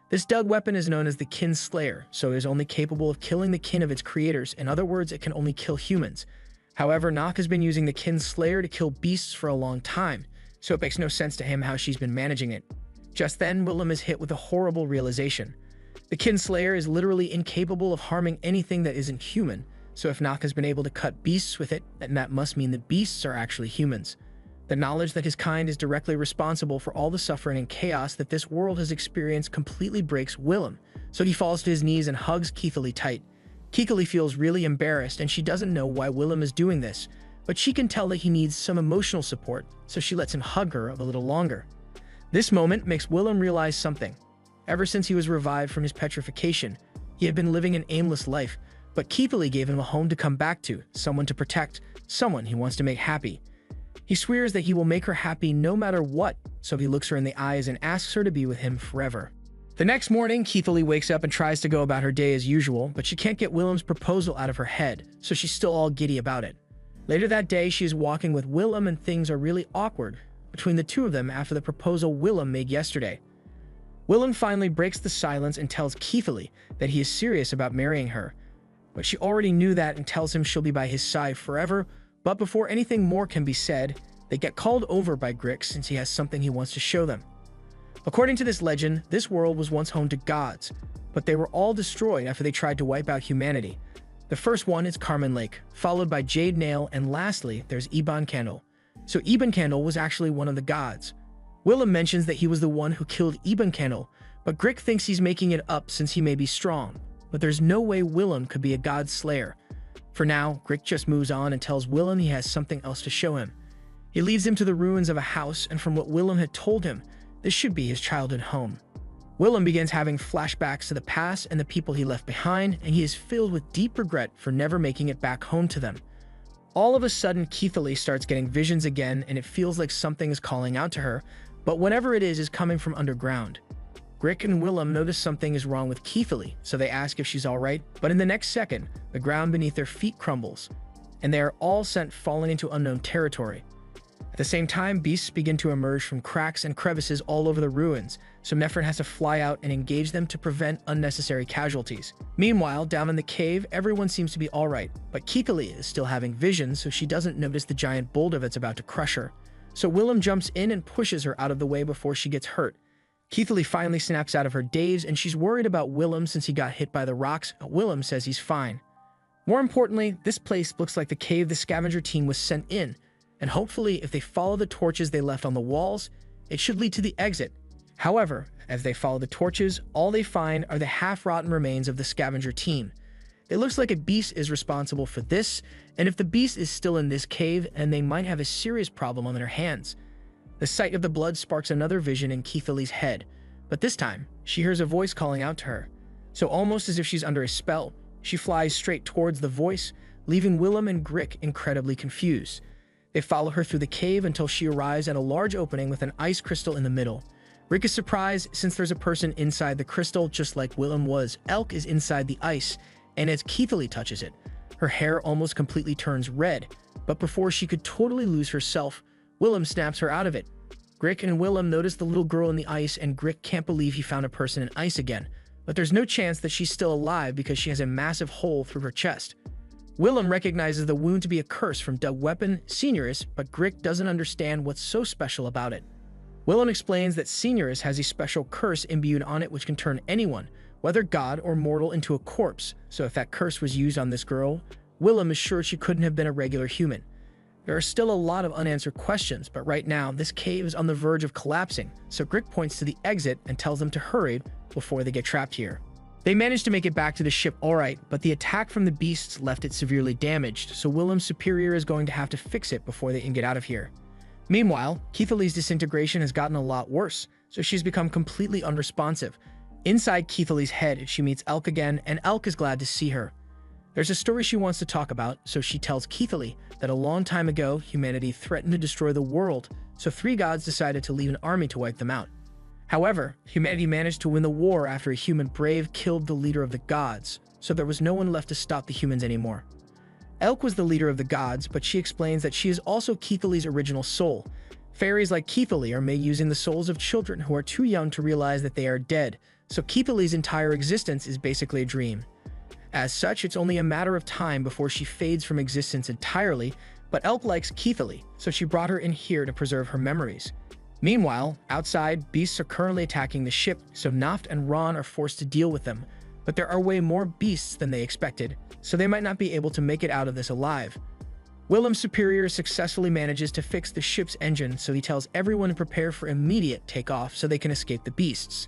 This Dug weapon is known as the Kin Slayer, so it is only capable of killing the kin of its creators. In other words, it can only kill humans. However, Nott has been using the Kin Slayer to kill beasts for a long time, so it makes no sense to him how she's been managing it. Just then, Willem is hit with a horrible realization. The Kin Slayer is literally incapable of harming anything that isn't human, so if Nott has been able to cut beasts with it, then that must mean that beasts are actually humans. The knowledge that his kind is directly responsible for all the suffering and chaos that this world has experienced completely breaks Willem, so he falls to his knees and hugs Keithley tight. Keithley feels really embarrassed and she doesn't know why Willem is doing this, but she can tell that he needs some emotional support, so she lets him hug her a little longer. This moment makes Willem realize something. Ever since he was revived from his petrification, he had been living an aimless life, but Keithley gave him a home to come back to, someone to protect, someone he wants to make happy. He swears that he will make her happy no matter what, so he looks her in the eyes and asks her to be with him forever. The next morning, Keithley wakes up and tries to go about her day as usual, but she can't get Willem's proposal out of her head, so she's still all giddy about it. Later that day, she is walking with Willem and things are really awkward between the two of them after the proposal Willem made yesterday. Willem finally breaks the silence and tells Keithley that he is serious about marrying her, but she already knew that and tells him she'll be by his side forever. But before anything more can be said, they get called over by Grick since he has something he wants to show them. According to this legend, this world was once home to gods, but they were all destroyed after they tried to wipe out humanity. The first one is Carmen Lake, followed by Jade Nail, and lastly, there's Eban Candle. So Eban Candle was actually one of the gods. Willem mentions that he was the one who killed Eban Candle, but Grick thinks he's making it up since he may be strong. But there's no way Willem could be a god slayer. For now, Grick just moves on and tells Willem he has something else to show him. He leads him to the ruins of a house, and from what Willem had told him, this should be his childhood home. Willem begins having flashbacks to the past and the people he left behind, and he is filled with deep regret for never making it back home to them. All of a sudden, Keithley starts getting visions again, and it feels like something is calling out to her, but whatever it is coming from underground. Grick and Willem notice something is wrong with Keithley, so they ask if she's alright, but in the next second, the ground beneath their feet crumbles, and they are all sent falling into unknown territory. At the same time, beasts begin to emerge from cracks and crevices all over the ruins, so Mefren has to fly out and engage them to prevent unnecessary casualties. Meanwhile, down in the cave, everyone seems to be alright, but Keithley is still having visions, so she doesn't notice the giant boulder that's about to crush her. So Willem jumps in and pushes her out of the way before she gets hurt. Keithley finally snaps out of her daze, and she's worried about Willem since he got hit by the rocks, but Willem says he's fine. More importantly, this place looks like the cave the scavenger team was sent in, and hopefully if they follow the torches they left on the walls, it should lead to the exit. However, as they follow the torches, all they find are the half-rotten remains of the scavenger team. It looks like a beast is responsible for this, and if the beast is still in this cave, then they might have a serious problem on their hands. The sight of the blood sparks another vision in Keithley's head, but this time, she hears a voice calling out to her. So almost as if she's under a spell, she flies straight towards the voice, leaving Willem and Grick incredibly confused. They follow her through the cave until she arrives at a large opening with an ice crystal in the middle. Grick is surprised since there's a person inside the crystal just like Willem was. Elk is inside the ice, and as Keithley touches it, her hair almost completely turns red, but before she could totally lose herself, Willem snaps her out of it. Grick and Willem notice the little girl in the ice, and Grick can't believe he found a person in ice again, but there's no chance that she's still alive because she has a massive hole through her chest. Willem recognizes the wound to be a curse from Dug weapon Signorus, but Grick doesn't understand what's so special about it. Willem explains that Signorus has a special curse imbued on it which can turn anyone, whether god or mortal, into a corpse, so if that curse was used on this girl, Willem is sure she couldn't have been a regular human. There are still a lot of unanswered questions, but right now, this cave is on the verge of collapsing, so Grick points to the exit and tells them to hurry before they get trapped here. They manage to make it back to the ship alright, but the attack from the beasts left it severely damaged, so Willem's superior is going to have to fix it before they can get out of here. Meanwhile, Keithley's disintegration has gotten a lot worse, so she's become completely unresponsive. Inside Keithley's head, she meets Elk again, and Elk is glad to see her. There's a story she wants to talk about, so she tells Keithley that a long time ago, humanity threatened to destroy the world, so 3 gods decided to leave an army to wipe them out. However, humanity managed to win the war after a human brave killed the leader of the gods, so there was no one left to stop the humans anymore. Elk was the leader of the gods, but she explains that she is also Keithley's original soul. Fairies like Keithley are made using the souls of children who are too young to realize that they are dead, so Keithley's entire existence is basically a dream. As such, it's only a matter of time before she fades from existence entirely, but Elk likes Keithley, so she brought her in here to preserve her memories. Meanwhile, outside, beasts are currently attacking the ship, so Naft and Ron are forced to deal with them. But there are way more beasts than they expected, so they might not be able to make it out of this alive. Willem's superior successfully manages to fix the ship's engine, so he tells everyone to prepare for immediate takeoff so they can escape the beasts.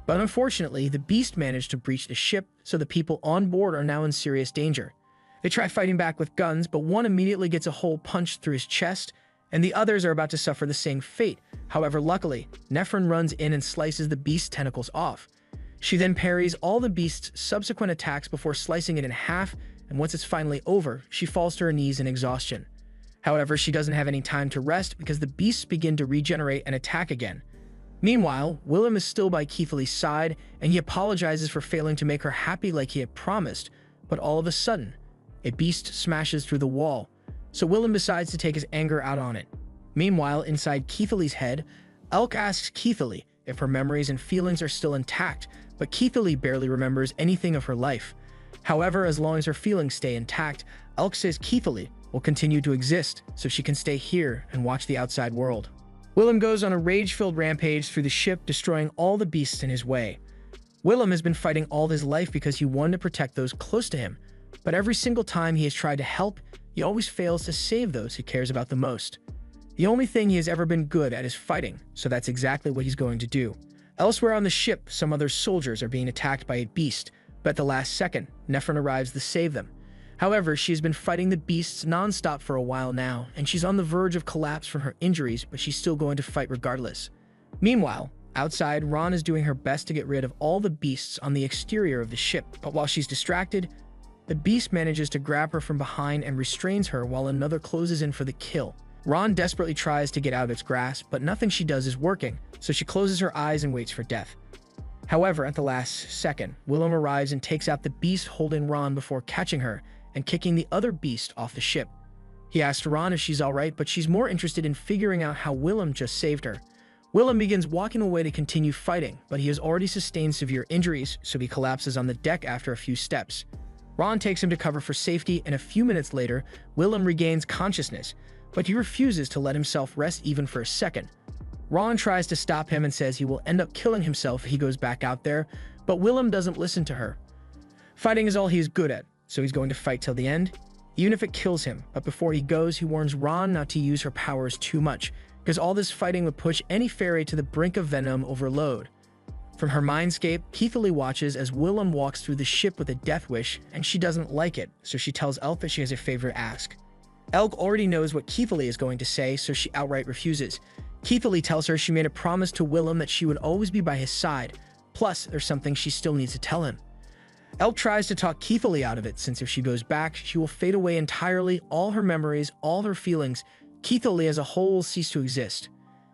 But unfortunately, the beast managed to breach the ship, so the people on board are now in serious danger. They try fighting back with guns, but one immediately gets a hole punched through his chest, and the others are about to suffer the same fate. However, luckily, Nephron runs in and slices the beast's tentacles off. She then parries all the beast's subsequent attacks before slicing it in half, and once it's finally over, she falls to her knees in exhaustion. However, she doesn't have any time to rest because the beasts begin to regenerate and attack again. Meanwhile, Willem is still by Keithley's side, and he apologizes for failing to make her happy like he had promised, but all of a sudden, a beast smashes through the wall, so Willem decides to take his anger out on it. Meanwhile, inside Keithley's head, Elk asks Keithley if her memories and feelings are still intact, but Keithley barely remembers anything of her life. However, as long as her feelings stay intact, Elk says Keithley will continue to exist so she can stay here and watch the outside world. Willem goes on a rage-filled rampage through the ship, destroying all the beasts in his way. Willem has been fighting all his life because he wanted to protect those close to him, but every single time he has tried to help, he always fails to save those he cares about the most. The only thing he has ever been good at is fighting, so that's exactly what he's going to do. Elsewhere on the ship, some other soldiers are being attacked by a beast, but at the last second, Nephron arrives to save them. However, she has been fighting the beasts non-stop for a while now, and she's on the verge of collapse from her injuries, but she's still going to fight regardless. Meanwhile, outside, Ron is doing her best to get rid of all the beasts on the exterior of the ship, but while she's distracted, the beast manages to grab her from behind and restrains her while another closes in for the kill. Ron desperately tries to get out of its grasp, but nothing she does is working, so she closes her eyes and waits for death. However, at the last second, Willem arrives and takes out the beast holding Ron before catching her and kicking the other beast off the ship. He asks Ron if she's alright, but she's more interested in figuring out how Willem just saved her. Willem begins walking away to continue fighting, but he has already sustained severe injuries, so he collapses on the deck after a few steps. Ron takes him to cover for safety, and a few minutes later, Willem regains consciousness, but he refuses to let himself rest even for a second. Ron tries to stop him and says he will end up killing himself if he goes back out there, but Willem doesn't listen to her. Fighting is all he is good at, so he's going to fight till the end, even if it kills him. But before he goes, he warns Ron not to use her powers too much, because all this fighting would push any fairy to the brink of venom overload. From her mindscape, Keithley watches as Willem walks through the ship with a death wish, and she doesn't like it, so she tells Elk that she has a favor to ask. Elk already knows what Keithley is going to say, so she outright refuses. Keithley tells her she made a promise to Willem that she would always be by his side, plus there's something she still needs to tell him. Elk tries to talk Keithley out of it, since if she goes back, she will fade away entirely, all her memories, all her feelings. Keithley as a whole will cease to exist.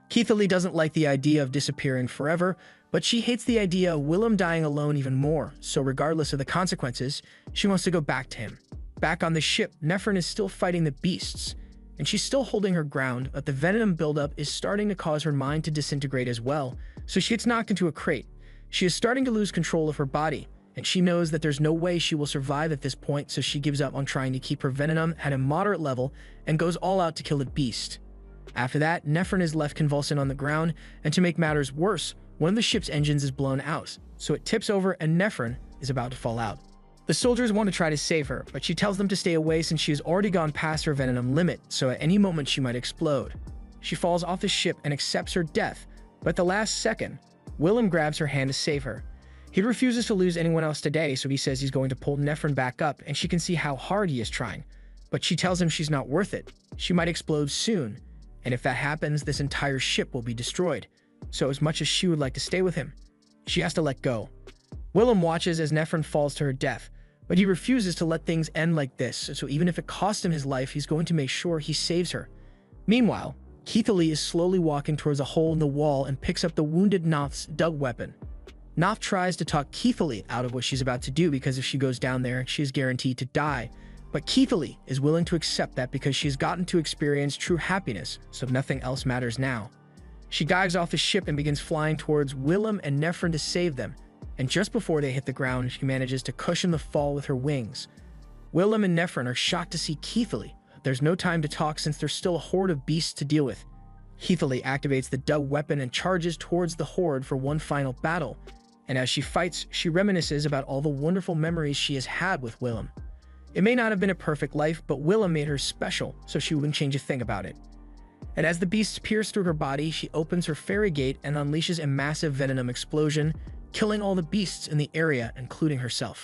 Keithley doesn't like the idea of disappearing forever, but she hates the idea of Willem dying alone even more, so regardless of the consequences, she wants to go back to him. Back on the ship, Nephron is still fighting the beasts, and she's still holding her ground, but the venom buildup is starting to cause her mind to disintegrate as well, so she gets knocked into a crate. She is starting to lose control of her body, and she knows that there's no way she will survive at this point, so she gives up on trying to keep her venom at a moderate level and goes all out to kill the beast. After that, Nephron is left convulsing on the ground, and to make matters worse, one of the ship's engines is blown out, so it tips over and Nephron is about to fall out. The soldiers want to try to save her, but she tells them to stay away since she has already gone past her venom limit, so at any moment she might explode. She falls off the ship and accepts her death, but at the last second, Willem grabs her hand to save her. He refuses to lose anyone else today, so he says he's going to pull Nephron back up, and she can see how hard he is trying. But she tells him she's not worth it. She might explode soon, and if that happens, this entire ship will be destroyed. So as much as she would like to stay with him, she has to let go. Willem watches as Nefren falls to her death, but he refuses to let things end like this, so even if it costs him his life, he's going to make sure he saves her. Meanwhile, Keithley is slowly walking towards a hole in the wall and picks up the wounded Noth's dug weapon. Noth tries to talk Keithley out of what she's about to do because if she goes down there, she is guaranteed to die. But Keithley is willing to accept that because she's gotten to experience true happiness, so nothing else matters now. She dives off the ship and begins flying towards Willem and Nefren to save them, and just before they hit the ground, she manages to cushion the fall with her wings. Willem and Nefren are shocked to see Keithley. There's no time to talk since there's still a horde of beasts to deal with. Keithley activates the dug weapon and charges towards the horde for one final battle, and as she fights, she reminisces about all the wonderful memories she has had with Willem. It may not have been a perfect life, but Willem made her special, so she wouldn't change a thing about it. And as the beasts pierce through her body, she opens her fairy gate and unleashes a massive venom explosion, killing all the beasts in the area, including herself.